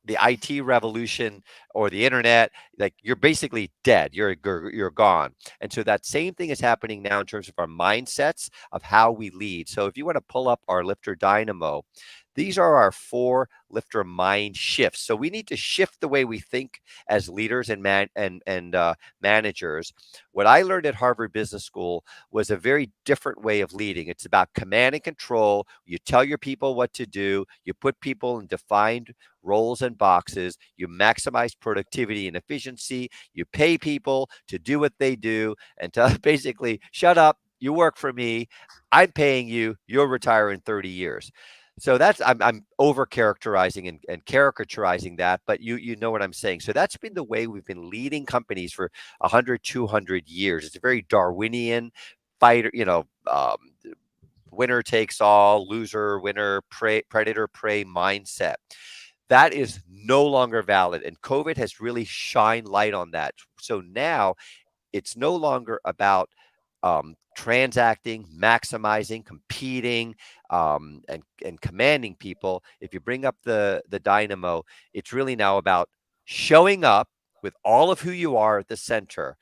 S5: the IT revolution or the internet, like you're basically dead. You're gone. And so that same thing is happening now in terms of our mindsets of how we lead. So if you want to pull up our Lifter Dynamo, these are our 4 lifter mind shifts. So we need to shift the way we think as leaders and managers. What I learned at Harvard Business School was a very different way of leading. It's about command and control. You tell your people what to do. You put people in defined roles and boxes. You maximize productivity and efficiency. You pay people to do what they do and to basically shut up. You work for me. I'm paying you. You'll retire in 30 years. So that's I'm over characterizing and caricaturizing that, but you know what I'm saying. So that's been the way we've been leading companies for 100, 200 years. It's a very Darwinian fighter, winner takes all, loser, winner, predator, prey mindset. That is no longer valid, and COVID has really shined light on that. So now it's no longer about transacting, maximizing, competing, and commanding people. If you bring up the dynamo, it's really now about showing up with all of who you are at the center.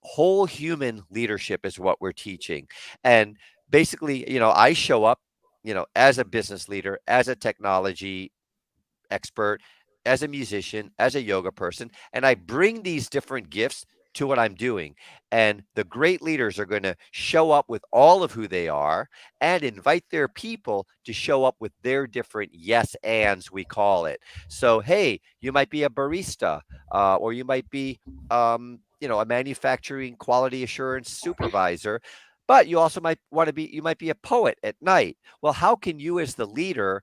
S5: Whole human leadership is what we're teaching. And basically, I show up, as a business leader, as a technology expert, as a musician, as a yoga person, and I bring these different gifts to what I'm doing. And the great leaders are going to show up with all of who they are and invite their people to show up with their different yes ands, we call it. So, hey, you might be a barista, or you might be, a manufacturing quality assurance supervisor. But you also might you might be a poet at night. Well, how can you as the leader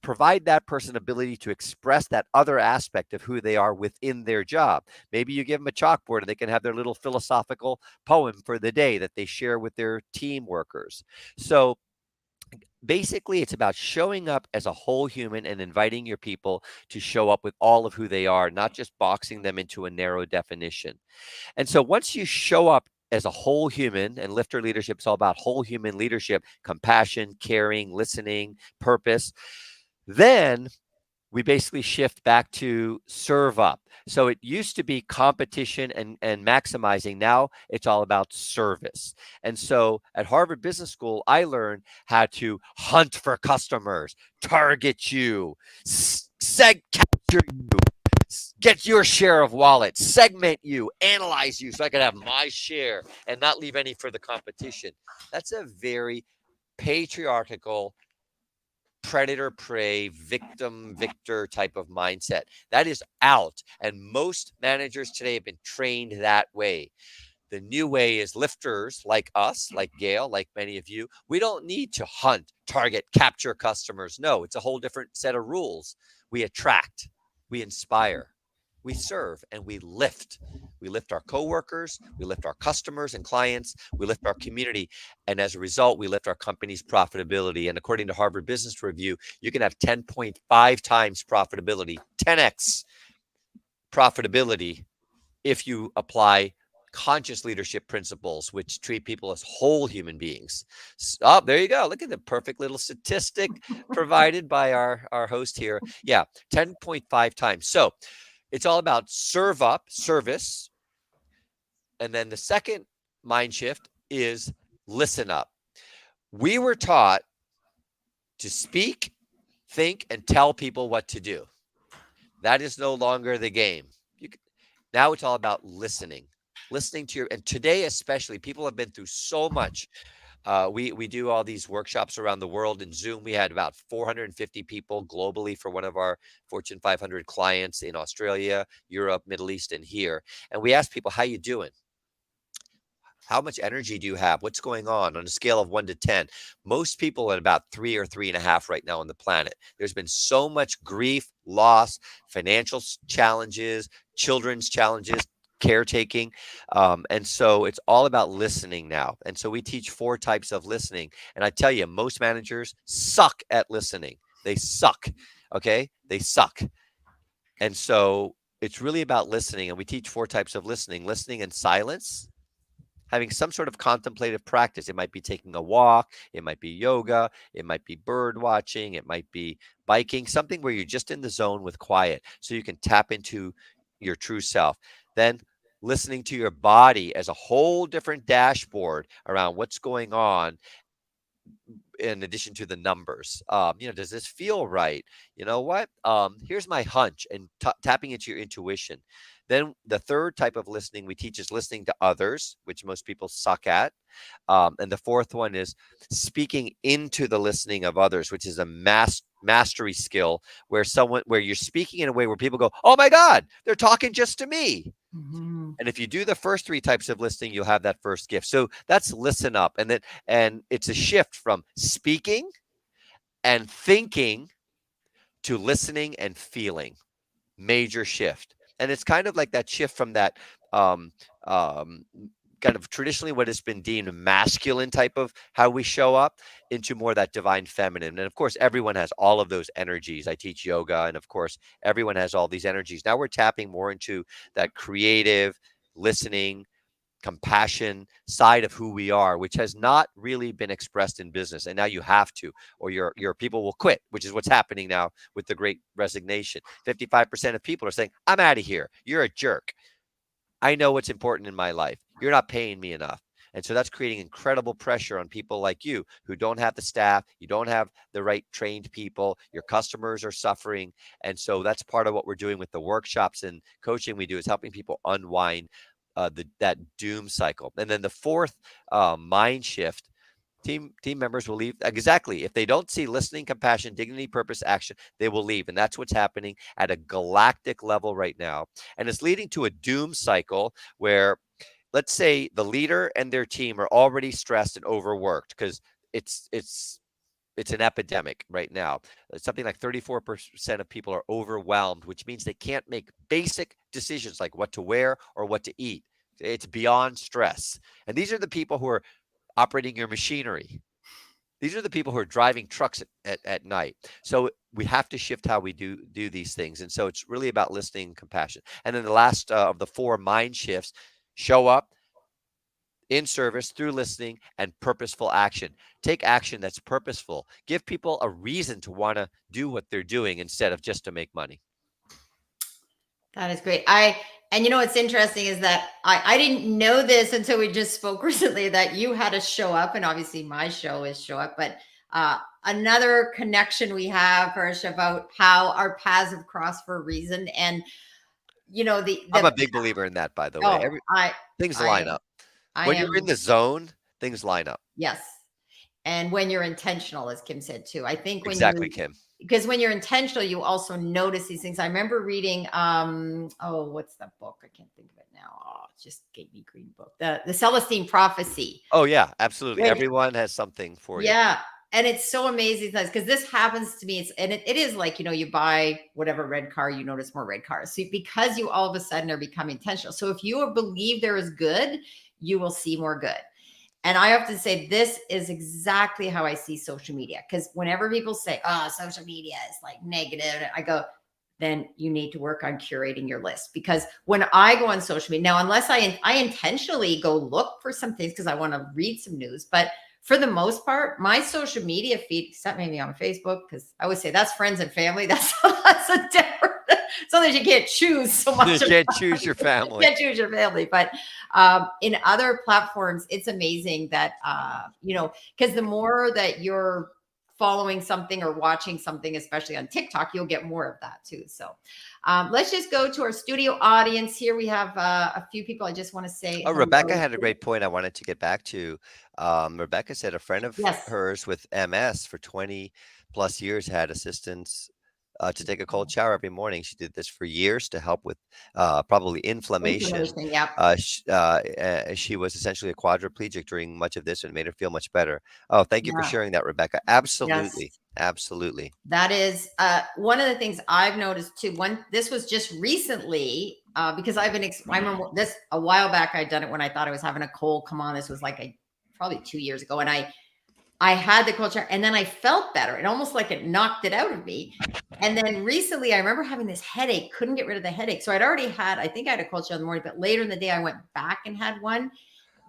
S5: provide that person ability to express that other aspect of who they are within their job? Maybe you give them a chalkboard and they can have their little philosophical poem for the day that they share with their team workers. So basically it's about showing up as a whole human and inviting your people to show up with all of who they are, not just boxing them into a narrow definition. And so once you show up as a whole human, and lifter leadership is all about whole human leadership, compassion, caring, listening, purpose, then we basically shift back to serve up. So it used to be competition and maximizing. Now it's all about service. And so at Harvard Business School, I learned how to hunt for customers, target you, capture you, get your share of wallet, segment you, analyze you so I can have my share and not leave any for the competition. That's a very patriarchal, predator prey, victim victor type of mindset. That is out. And most managers today have been trained that way. The new way is lifters like us, like Gail, like many of you. We don't need to hunt, target, capture customers. No, it's a whole different set of rules. We attract, we inspire, we serve, and we lift. We lift our coworkers, we lift our customers and clients, we lift our community, and as a result, we lift our company's profitability. And according to Harvard Business Review, you can have 10.5 times profitability, 10x profitability, if you apply conscious leadership principles, which treat people as whole human beings. Oh, there you go. Look at the perfect little statistic provided by our host here. Yeah, 10.5 times. So it's all about serve up, service. And then the second mind shift is listen up. We were taught to speak, think, and tell people what to do. That is no longer the game. Now it's all about listening to your, and today especially, people have been through so much. We do all these workshops around the world in Zoom. We had about 450 people globally for one of our Fortune 500 clients in Australia, Europe, Middle East, and here. And we asked people, how you doing? How much energy do you have? What's going on a scale of 1 to 10? Most people at about 3 or 3.5 right now on the planet. There's been so much grief, loss, financial challenges, children's challenges, caretaking. And so it's all about listening now. And so we teach 4 types of listening. And I tell you, most managers suck at listening. They suck. Okay. They suck. And so it's really about listening. And we teach 4 types of listening in silence, having some sort of contemplative practice. It might be taking a walk. It might be yoga. It might be bird watching. It might be biking, something where you're just in the zone with quiet so you can tap into your true self. Then listening to your body as a whole different dashboard around what's going on in addition to the numbers. Does this feel right? You know what? Here's my hunch, and tapping into your intuition. Then the third type of listening we teach is listening to others, which most people suck at. And the fourth one is speaking into the listening of others, which is a mastery skill where you're speaking in a way where people go, oh my God, they're talking just to me. Mm-hmm. And if you do the first 3 types of listening, you'll have that first gift. So that's listen up. And it's a shift from speaking and thinking to listening and feeling. Major shift. And it's kind of like that shift from that kind of traditionally what has been deemed masculine type of how we show up into more that divine feminine. And of course, everyone has all of those energies. I teach yoga, and of course, everyone has all these energies. Now we're tapping more into that creative, listening, compassion side of who we are, which has not really been expressed in business. And now you have to, or your people will quit, which is what's happening now with the great resignation. 55% of people are saying, I'm out of here. You're a jerk. I know what's important in my life. You're not paying me enough. And so that's creating incredible pressure on people like you who don't have the staff. You don't have the right trained people. Your customers are suffering. And so that's part of what we're doing with the workshops and coaching we do, is helping people unwind that doom cycle. And then the fourth mind shift, team members will leave. Exactly. If they don't see listening, compassion, dignity, purpose, action, they will leave. And that's what's happening at a galactic level right now. And it's leading to a doom cycle where, let's say, the leader and their team are already stressed and overworked because it's an epidemic right now. Something like 34% of people are overwhelmed, which means they can't make basic decisions like what to wear or what to eat. It's beyond stress. And these are the people who are operating your machinery. These are the people who are driving trucks at night. So we have to shift how we do these things. And so it's really about listening and compassion. And then the last of the 4 mind shifts: show up in service through listening and purposeful action. Take action that's purposeful. Give people a reason to want to do what they're doing instead of just to make money.
S1: That is great. And you know, what's interesting is that I didn't know this until we just spoke recently, that you had to show up, and obviously my show is show up, but another connection we have, Paresh, about how our paths have crossed for a reason. And you know,
S5: I'm a big believer in that, by the way. Things line up. When you're in the zone, things line up.
S1: Yes. And when you're intentional, as Kim said too. I think
S5: Exactly, Kim.
S1: Because when you're intentional, you also notice these things. I remember reading, what's that book? I can't think of it now. Oh, it just gave me green book. The Celestine Prophecy.
S5: Oh yeah, absolutely. Everyone has something for you.
S1: Yeah. And it's so amazing because this happens to me. It is like, you know, you buy whatever red car, you notice more red cars. So because you all of a sudden are becoming intentional. So if you believe there is good, you will see more good. And I have to say, this is exactly how I see social media. Because whenever people say, oh, social media is like negative, I go, then you need to work on curating your list. Because when I go on social media, now, unless I intentionally go look for some things because I want to read some news, but for the most part, my social media feed, except maybe on Facebook, because I always say that's friends and family. That's a different, something you can't choose so much.
S5: You can't choose your family.
S1: You can't choose your family. But in other platforms, it's amazing that, you know, because the more that you're following something or watching something, especially on TikTok, you'll get more of that too. So let's just go to our studio audience here. We have a few people I just want to say.
S5: Oh, Rebecca had a great point I wanted to get back to. Rebecca said a friend of hers with MS for 20 plus years had assistance to take a cold shower every morning. She did this for years to help with probably inflammation. She was essentially a quadriplegic during much of this, and it made her feel much better. Oh, thank you for sharing that, Rebecca. Absolutely. Yes. Absolutely.
S1: That is one of the things I've noticed too. This was just recently because I remember this a while back. I'd done it when I thought I was having a cold. Come on, this was like probably 2 years ago, and I had the cold shower and then I felt better. It almost like it knocked it out of me. And then recently I remember having this headache, couldn't get rid of the headache. So I think I had a cold shower in the morning, but later in the day I went back and had one,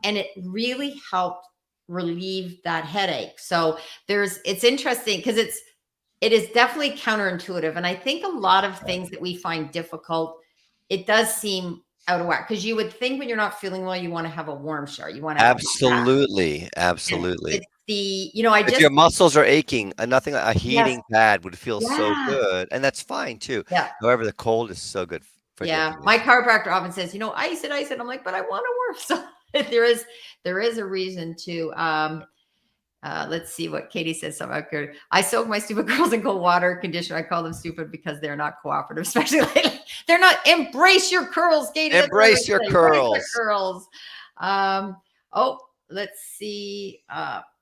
S1: and it really helped relieve that headache. So it's interesting because it is definitely counterintuitive. And I think a lot of things that we find difficult, it does seem out of whack, because you would think when you're not feeling well, you want to have a warm shower. You want to
S5: absolutely.
S1: If
S5: your muscles are aching, a heating pad would feel so good, and that's fine too.
S1: Yeah.
S5: However, the cold is so good for
S1: my chiropractor often says, ice it. I'm like, but I want to warm. So there is a reason to. Let's see what Katie says. I soak my stupid girls in cold water conditioner. I call them stupid because they're not cooperative, especially lately. They're not. Embrace your curls, Katie.
S5: Embrace your curls.
S1: Let's see.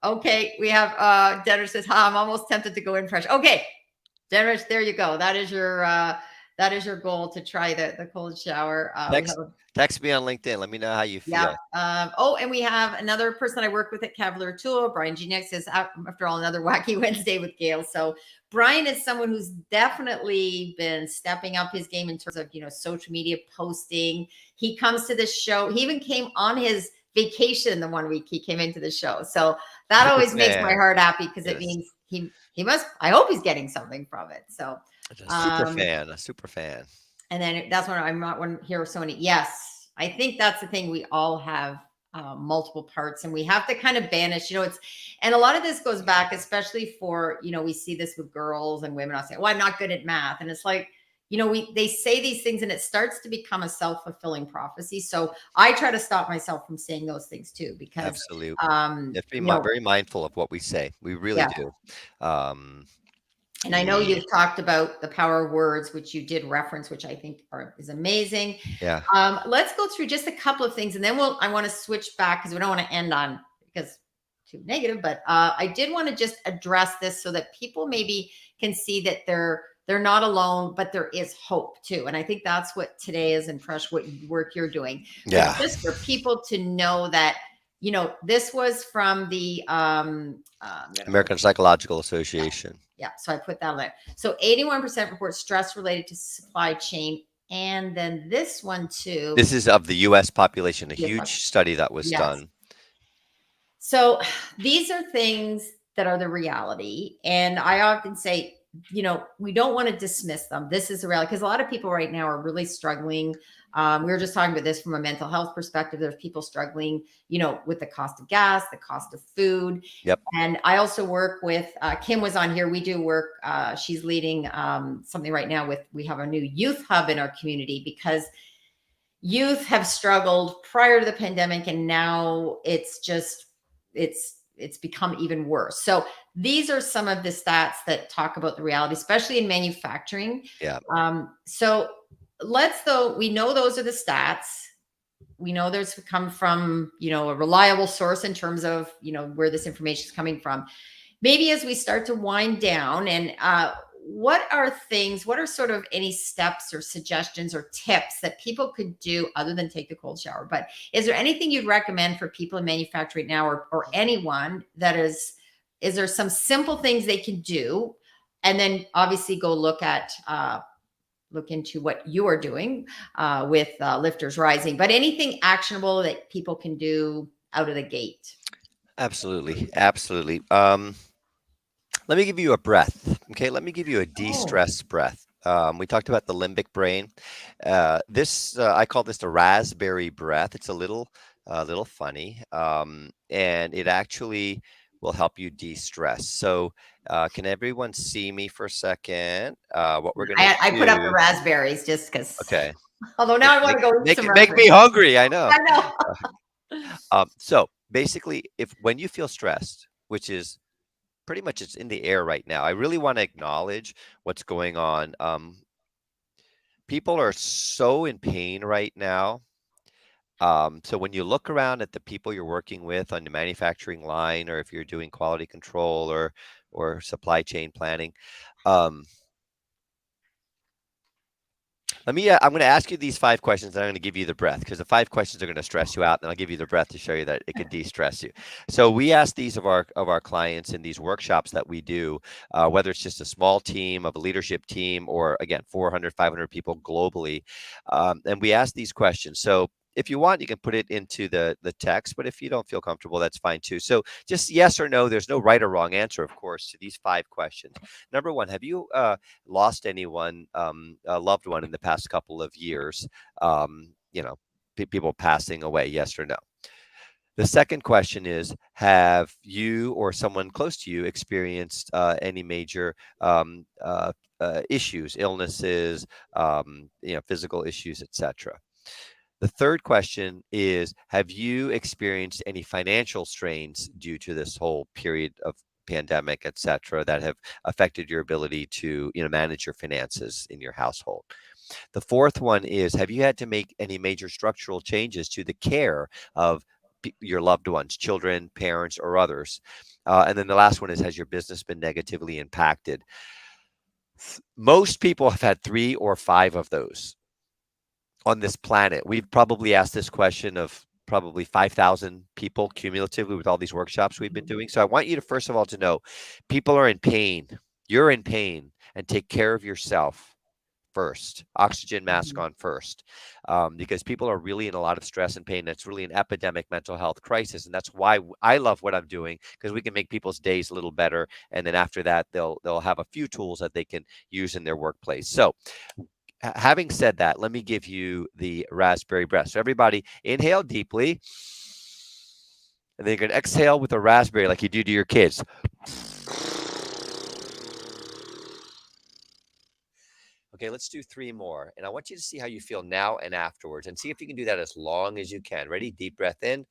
S1: Okay, we have Dennis says, I'm almost tempted to go in fresh. Okay, Dennis, there you go. That is your goal, to try the cold shower.
S5: Text me on LinkedIn. Let me know how you feel.
S1: Yeah. And we have another person I work with at Cavalier Tool, Brian Geniak, says, after all, another wacky Wednesday with Gail. So Brian is someone who's definitely been stepping up his game in terms of, social media posting. He comes to this show. He even came on his vacation the 1 week he came into the show. So that always makes my heart happy, because it means he must, I hope he's getting something from it. So
S5: a super fan.
S1: And then that's when I'm not one here so many. Yes, I think that's the thing. We all have multiple parts, and we have to kind of banish, and a lot of this goes back, especially for, we see this with girls and women. I'll say, well, I'm not good at math. And it's like, they say these things and it starts to become a self-fulfilling prophecy. So I try to stop myself from saying those things too, because
S5: absolutely. You have to be very mindful of what we say. We really do.
S1: And I know you've talked about the power of words, which you did reference, which I think is amazing.
S5: Yeah.
S1: Let's go through just a couple of things, and then I want to switch back, because we don't want to end on because too negative. But I did want to just address this so that people maybe can see that they're not alone, but there is hope too. And I think that's what today is, and Paresh, what work you're doing.
S5: Yeah.
S1: Just for people to know that, this was from the
S5: American Psychological Association.
S1: Yeah, so I put that on there. So 81% report stress related to supply chain. And then this one too.
S5: This is of the U.S. population, a
S1: Yes,
S5: huge study that was
S1: yes.
S5: done.
S1: So these are things that are the reality. And I often say, we don't want to dismiss them. This is the reality, because a lot of people right now are really struggling. We were just talking about this from a mental health perspective. There's people struggling, with the cost of gas, the cost of food.
S5: Yep.
S1: And I also work with, Kim was on here. We do work. She's leading something right now we have a new youth hub in our community, because youth have struggled prior to the pandemic. And now it's become even worse. So these are some of the stats that talk about the reality, especially in manufacturing.
S5: Yeah.
S1: So we know those are the stats. We know there's come from, a reliable source in terms of, where this information is coming from. Maybe as we start to wind down, and what are sort of any steps or suggestions or tips that people could do other than take the cold shower? But is there anything you'd recommend for people in manufacturing now, or anyone that is there some simple things they can do? And then obviously go look into what you are doing with Lifters Rising, but anything actionable that people can do out of the gate?
S5: Absolutely. Absolutely. Let me give you a breath. Okay. Let me give you a de-stress breath. We talked about the limbic brain. I call this the raspberry breath. It's a little funny. And it actually will help you de-stress. So, can everyone see me for a second? What we're going to
S1: I put up the raspberries just because.
S5: Okay.
S1: Although now I want to go eat some raspberries.
S5: Make me hungry. I know.
S1: I know.
S5: So basically, when you feel stressed, which is pretty much it's in the air right now, I really want to acknowledge what's going on. People are so in pain right now. So when you look around at the people you're working with on the manufacturing line, or if you're doing quality control or supply chain planning, I'm going to ask you these 5 questions, and I'm going to give you the breath, because the 5 questions are going to stress you out, and I'll give you the breath to show you that it can de-stress you. So we ask these of our clients in these workshops that we do, whether it's just a small team of a leadership team, or again 400, 500 people globally, and we ask these questions. So if you want, you can put it into the text, but if you don't feel comfortable, that's fine too. So just yes or no. There's no right or wrong answer, of course, to these 5 questions. Number 1, have you lost anyone, a loved one in the past couple of years? People passing away, yes or no? The second question is, have you or someone close to you experienced any major issues, illnesses, physical issues, etc.? The third question is, have you experienced any financial strains due to this whole period of pandemic, et cetera, that have affected your ability to, manage your finances in your household? The fourth one is, have you had to make any major structural changes to the care of your loved ones, children, parents, or others? And then the last one is, has your business been negatively impacted? Most people have had 3 or 5 of those on this planet. We've probably asked this question of probably 5,000 people cumulatively with all these workshops we've been doing. So I want you to, first of all, to know people are in pain. You're in pain, and take care of yourself first. Oxygen mask on first, because people are really in a lot of stress and pain. That's really an epidemic mental health crisis. And that's why I love what I'm doing, because we can make people's days a little better. And then after that, they'll have a few tools that they can use in their workplace. So having said that, let me give you the raspberry breath. So everybody inhale deeply, and then you're going to exhale with a raspberry like you do to your kids. Okay, let's do 3 more. And I want you to see how you feel now and afterwards, and see if you can do that as long as you can. Ready? Deep breath in.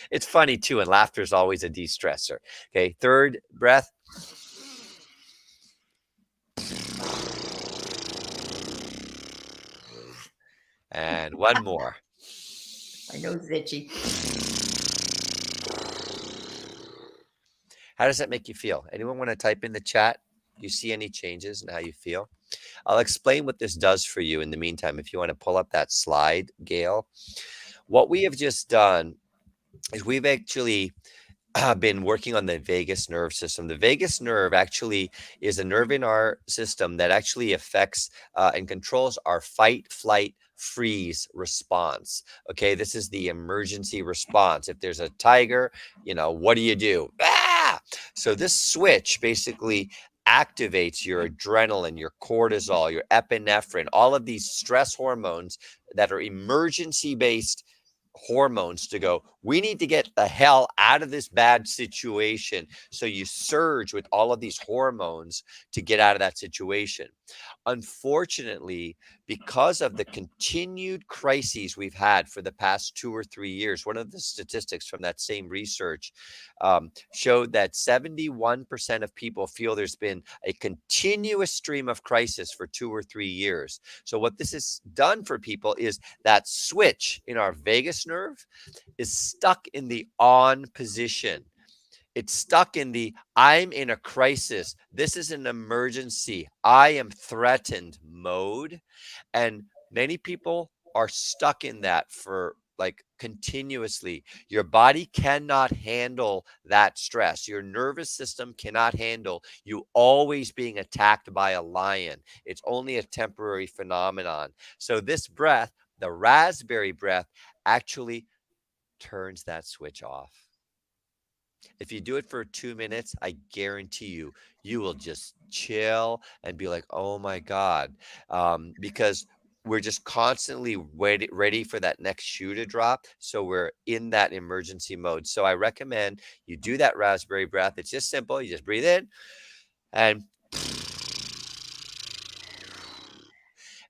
S5: It's funny too, and laughter is always a de-stressor. Okay, third breath. And one more.
S1: My nose is itchy.
S5: How does that make you feel? Anyone want to type in the chat? Do you see any changes in how you feel? I'll explain what this does for you in the meantime. If you want to pull up that slide, Gail, what we have just done is we've actually been working on the vagus nerve system. The vagus nerve actually is a nerve in our system that actually affects and controls our fight, flight, freeze response. Okay, this is the emergency response. If there's a tiger, what do you do? Ah! So this switch basically activates your adrenaline, your cortisol, your epinephrine, all of these stress hormones that are emergency based hormones to go, we need to get the hell out of this bad situation. So you surge with all of these hormones to get out of that situation. Unfortunately, because of the continued crises we've had for the past 2 or 3 years, one of the statistics from that same research showed that 71% of people feel there's been a continuous stream of crisis for 2 or 3 years. So what this has done for people is that switch in our vagus nerve is stuck in the on position. It's stuck in the I'm in a crisis. This is an emergency. I am threatened mode. And many people are stuck in that for like continuously. Your body cannot handle that stress. Your nervous system cannot handle you always being attacked by a lion. It's only a temporary phenomenon. So this breath, the raspberry breath, actually turns that switch off. If you do it for 2 minutes, I guarantee you, you will just chill and be like, oh my God. Because we're just constantly ready for that next shoe to drop. So we're in that emergency mode. So I recommend you do that raspberry breath. It's just simple. You just breathe in and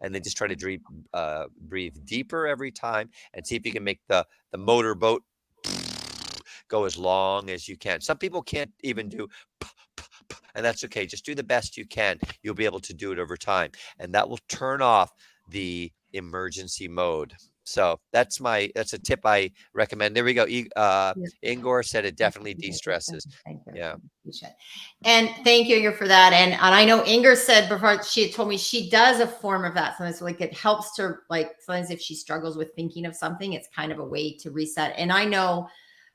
S5: then just try to breathe deeper every time and see if you can make the motorboat go as long as you can. Some people can't even do and that's okay. Just do the best you can. You'll be able to do it over time, and that will turn off the emergency mode. So that's a tip I recommend. There we go. Ingor said it definitely de-stresses.
S1: Thank you.
S5: Yeah.
S1: And thank you, Inger, for that. And I know Inger said before, she had told me she does a form of that. Sometimes like it helps her, like sometimes if she struggles with thinking of something, it's kind of a way to reset. And I know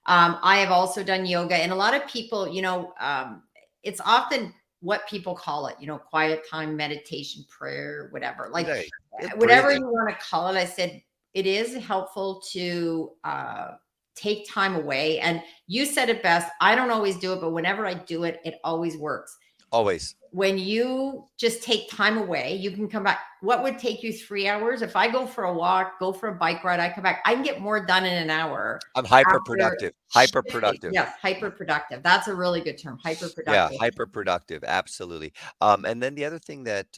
S1: I have also done yoga, and a lot of people, it's often what people call it, quiet time, meditation, prayer, whatever, like whatever you want to call it. I said, it is helpful to take time away. And you said it best. I don't always do it, but whenever I do it, it always works.
S5: Always.
S1: When you just take time away, you can come back. What would take you 3 hours? If I go for a walk, go for a bike ride, I come back, I can get more done in an hour.
S5: I'm hyper-productive. Hyper-productive.
S1: Yes, hyper-productive. That's a really good term. Hyper-productive.
S5: Yeah, hyper-productive. Absolutely. And then the other thing that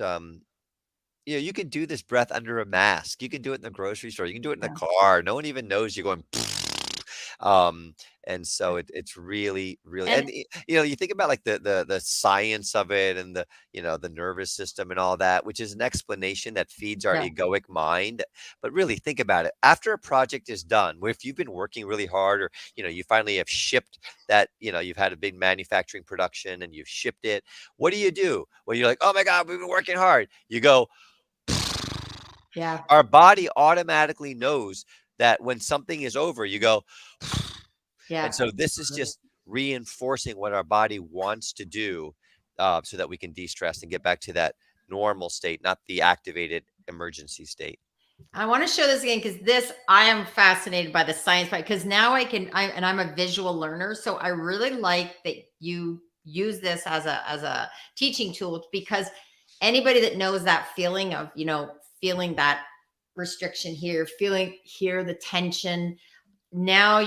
S5: you can do this breath under a mask. You can do it in the grocery store. You can do it in the car. No one even knows you're going. And so it's really, really, and you think about like the science of it and the nervous system and all that, which is an explanation that feeds our egoic mind. But really think about it. After a project is done, where if you've been working really hard, or you finally have shipped that, you've had a big manufacturing production and you've shipped it. What do? Well, you're like, oh my God, we've been working hard. You go.
S1: Yeah.
S5: Our body automatically knows that when something is over, you go.
S1: Yeah.
S5: And so this is just reinforcing what our body wants to do so that we can de-stress and get back to that normal state, not the activated emergency state.
S1: I want to show this again because I am fascinated by the science, because now I'm a visual learner. So I really like that you use this as a teaching tool, because anybody that knows that feeling of, feeling that restriction here, feeling here, the tension, now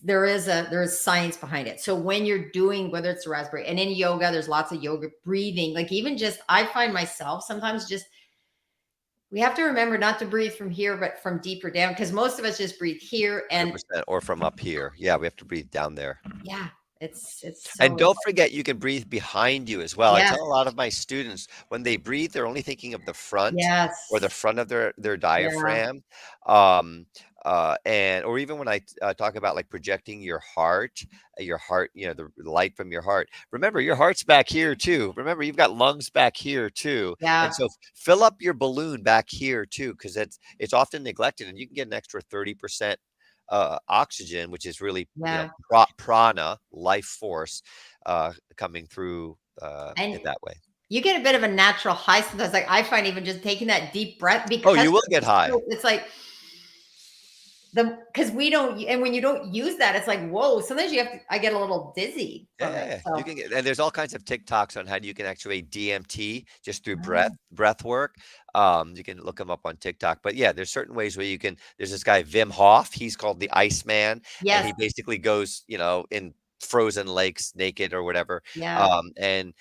S1: there is science behind it. So when you're doing, whether it's a raspberry, and in yoga, there's lots of yoga breathing, like even just, I find myself sometimes we have to remember not to breathe from here, but from deeper down, because most of us just breathe here and
S5: 100%, or from up here. Yeah, we have to breathe down there.
S1: Yeah. It's so
S5: and don't forget, you can breathe behind you as well.
S1: Yes.
S5: I tell a lot of my students, when they breathe, they're only thinking of the front or the front of their diaphragm. And or even when I talk about like projecting your heart, the light from your heart. Remember, your heart's back here too. Remember, you've got lungs back here too. And
S1: Yeah.
S5: so fill up your balloon back here too, because it's often neglected, and you can get an extra 30% oxygen, which is really,
S1: Yeah.
S5: prana, life force, coming through in
S1: And
S5: that way.
S1: you get a bit of a natural high sometimes. Like I find even just taking that deep breath
S5: Oh,
S1: because
S5: you will get high.
S1: it's like because we don't, and when you don't use that, it's like, whoa, sometimes I get a little dizzy
S5: Yeah,
S1: from
S5: yeah,
S1: it.
S5: yeah. You
S1: So,
S5: can get, and there's all kinds of TikToks on how you can actuate DMT just through breath
S1: oh,
S5: breath work. You can look them up on TikTok. But yeah, there's certain ways where you can. There's this guy Wim Hof. He's called the Iceman, and
S1: yes,
S5: he basically goes, in frozen lakes naked or whatever.
S1: yeah,
S5: And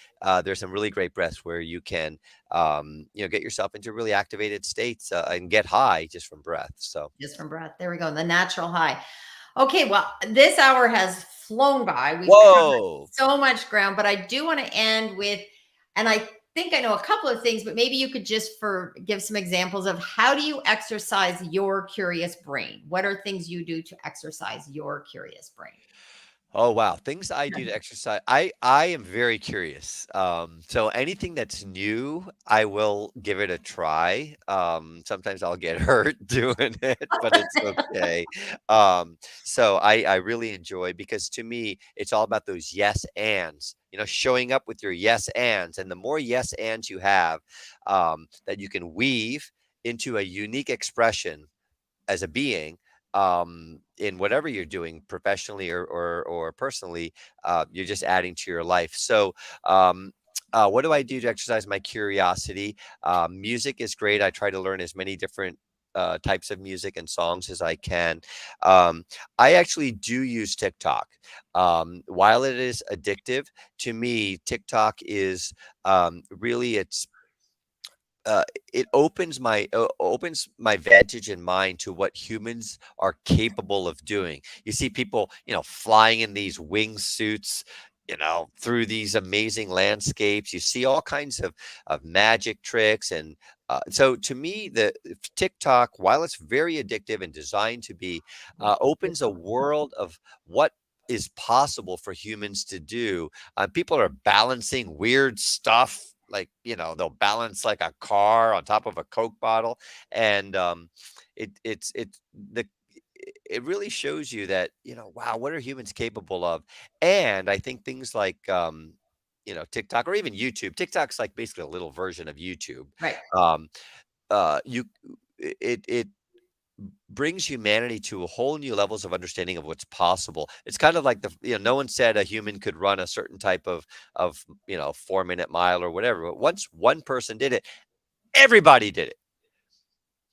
S5: there's some really great breaths where you can, get yourself into really activated states and get high just from breath. So,
S1: just from breath. There we go. The natural high. Okay, well, this hour has flown by. We've covered
S5: whoa.
S1: so much ground, but I do want to end with, and I think I know a couple of things, but maybe you could just give some examples of how do you exercise your curious brain? What are things you do to exercise your curious brain?
S5: Oh wow, things I do to exercise. I am very curious. So anything that's new, I will give it a try. Sometimes I'll get hurt doing it, but it's okay. So I really enjoy, because to me it's all about those yes ands. Showing up with your yes ands, and the more yes ands you have, that you can weave into a unique expression as a being, in whatever you're doing professionally or personally, you're just adding to your life. So what do I do to exercise my curiosity? Music is great. I try to learn as many different types of music and songs as I can. um, I actually do use TikTok. While it is addictive, to me TikTok is, really, uh, it opens my vantage in mind to what humans are capable of doing. You see people, flying in these wingsuits, through these amazing landscapes. You see all kinds of magic tricks, and so to me, the TikTok, while it's very addictive and designed to be, opens a world of what is possible for humans to do. People are balancing weird stuff, like, they'll balance like a car on top of a Coke bottle. And it's the it really shows you that, wow, what are humans capable of? And I think things like, TikTok or even YouTube. TikTok's like basically a little version of YouTube.
S1: Right.
S5: um you it brings humanity to a whole new levels of understanding of what's possible. It's kind of like no one said a human could run a certain type of 4-minute mile or whatever. But once one person did it, everybody did it.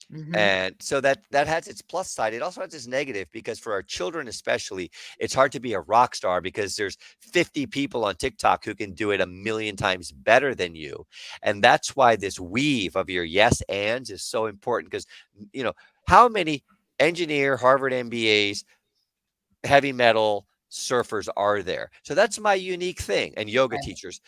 S1: Mhm.
S5: And so that has its plus side. It also has its negative, because for our children especially, it's hard to be a rock star because there's 50 people on TikTok who can do it a million times better than you. And that's why this weave of your yes ands is so important, because how many engineer, Harvard MBAs, heavy metal surfers are there? So that's my unique thing, and yoga
S1: Right.
S5: teachers.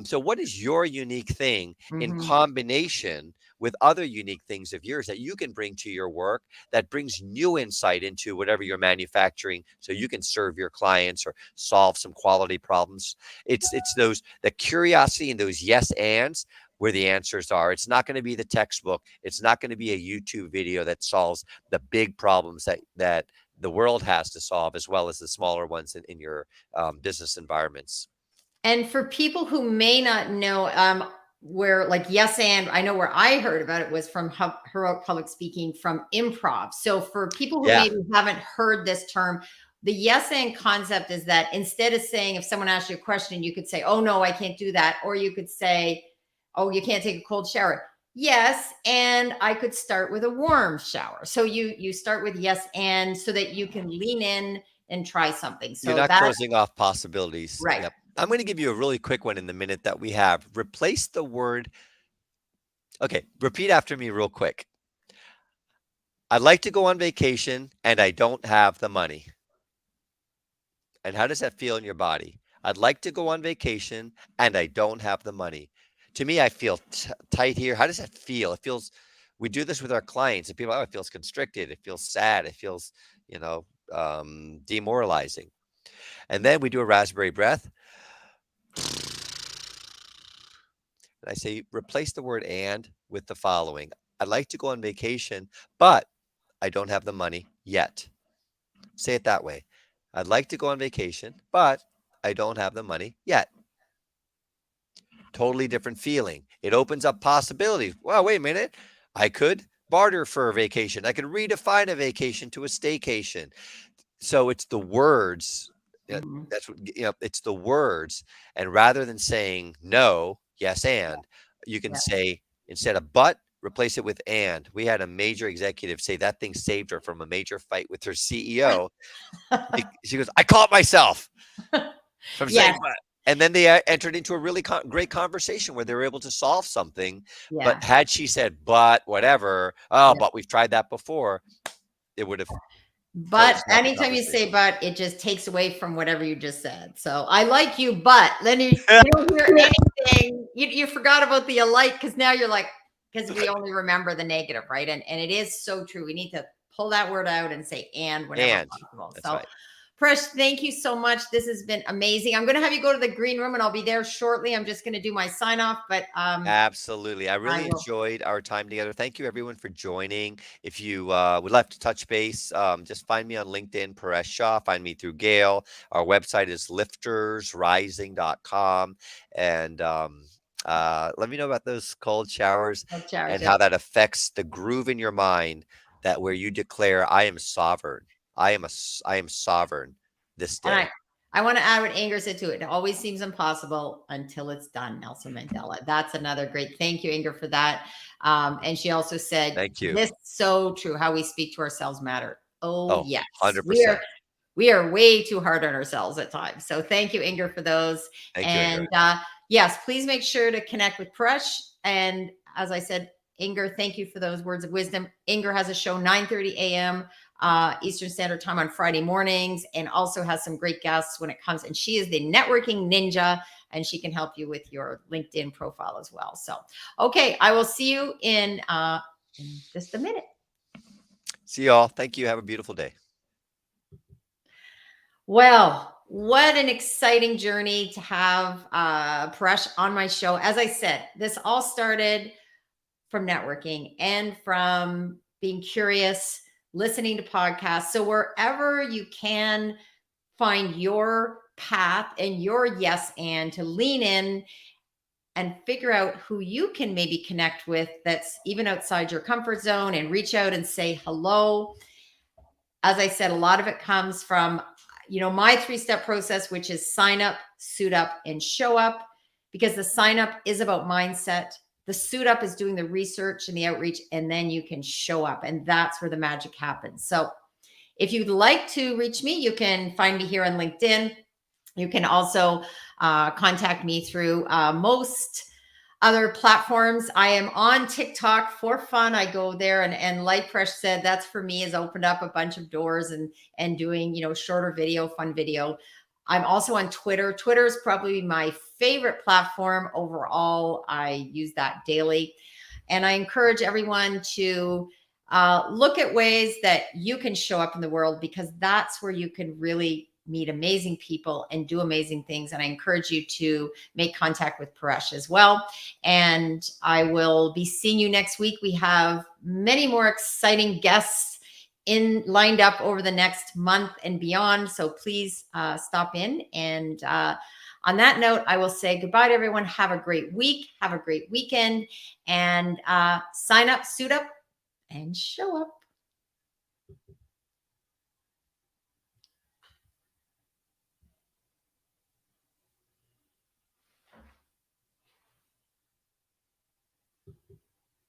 S5: So what is your unique thing in
S1: Mhm.
S5: combination with other unique things of yours that you can bring to your work, that brings new insight into whatever you're manufacturing, so you can serve your clients or solve some quality problems? It's those, the curiosity and those yes ands, where the answers are. It's not going to be the textbook. It's not going to be a YouTube video that solves the big problems that the world has to solve, as well as the smaller ones in your business environments.
S1: And for people who may not know, where like yes and I know where I heard about it was from heroic public speaking from improv. So for people who
S5: Yeah.
S1: maybe haven't heard this term, the yes and concept is that instead of saying, if someone asks you a question, you could say, oh no, I can't do that. Or you could say, oh, you can't take a cold shower. Yes, and I could start with a warm shower. So you start with yes and, so that you can lean in and try something.
S5: You're
S1: So
S5: not
S1: that's
S5: closing off possibilities.
S1: right.
S5: Yep. I'm going to give you a really quick one in the minute that we have. Replace the word. Okay. Repeat after me real quick. I'd like to go on vacation and I don't have the money. And how does that feel in your body? I'd like to go on vacation and I don't have the money. To me, I feel tight here. How does that feel? It feels We do this with our clients, and people, oh, it feels constricted, it feels sad, it feels, demoralizing. And then we do a raspberry breath. And I say, replace the word and with the following. I'd like to go on vacation, but I don't have the money yet. Say it that way. I'd like to go on vacation, but I don't have the money yet. Totally different feeling. It opens up possibilities. Well, wait a minute. I could barter for a vacation. I could redefine a vacation to a staycation. So it's the words.
S1: Mhm.
S5: That's what, it's the words. And rather than saying no, yes, and you can
S1: Yeah.
S5: say, instead of but, replace it with and. We had a major executive say that thing saved her from a major fight with her CEO. She goes, I caught myself from saying
S1: Yes.
S5: but. And then they entered into a really great conversation where they were able to solve something.
S1: Yeah.
S5: But had she said, but whatever, oh,
S1: Yeah.
S5: but we've tried that before, it would have.
S1: But anytime you say but, it just takes away from whatever you just said. So I like you, but then you don't hear anything. You forgot about the alike because now you're like, because we only remember the negative, right? And it is so true. We need to pull that word out and say and whenever possible.
S5: That's
S1: So
S5: right.
S1: Paresh, thank you so much. This has been amazing. I'm going to have you go to the green room and I'll be there shortly. I'm just going to do my sign off, but
S5: Absolutely. I really
S1: will.
S5: enjoyed our time together. Thank you, everyone, for joining. If you would like to touch base, just find me on LinkedIn, Paresh Shah. Find me through Gail. Our website is liftersrising.com. And let me know about those cold showers and how that affects the groove in your mind, that where you declare, I am sovereign. I am sovereign this day.
S1: And I want to add what Inger said to it. It always seems impossible until it's done. Nelson Mandela. That's another great. Thank you, Inger, for that. And she also said,
S5: thank you.
S1: This is so true. How we speak to ourselves matter. Oh yes.
S5: 100%.
S1: We are way too hard on ourselves at times. So thank you, Inger, for those.
S5: Thank you, Inger.
S1: Yes, please make sure to connect with Paresh. And as I said, Inger, thank you for those words of wisdom. Inger has a show 9:30 a.m. Eastern Standard Time on Friday mornings, and also has some great guests when it comes. And she is the networking ninja, and she can help you with your LinkedIn profile as well. So, okay, I will see you in just a minute.
S5: See y'all. Thank you. Have a beautiful day.
S1: Well, what an exciting journey to have Paresh on my show. As I said, this all started from networking and from being curious, listening to podcasts. So wherever you can find your path and your yes and to lean in and figure out who you can maybe connect with that's even outside your comfort zone, and reach out and say hello. As I said, a lot of it comes from, my 3-step process, which is sign up, suit up, and show up, because the sign up is about mindset. The suit up is doing the research and the outreach, and then you can show up, and that's where the magic happens. So if you'd like to reach me, you can find me here on LinkedIn. You can also contact me through most other platforms. I am on TikTok for fun. I go there, and like Paresh said, that's for me, has opened up a bunch of doors and doing, shorter video, fun video. I'm also on Twitter. Twitter is probably my favorite platform overall. I use that daily. And I encourage everyone to look at ways that you can show up in the world, because that's where you can really meet amazing people and do amazing things. And I encourage you to make contact with Paresh as well. And I will be seeing you next week. We have many more exciting guests lined up over the next month and beyond. So please stop in. And on that note, I will say goodbye to everyone. Have a great week. Have a great weekend. And sign up, suit up, and show up.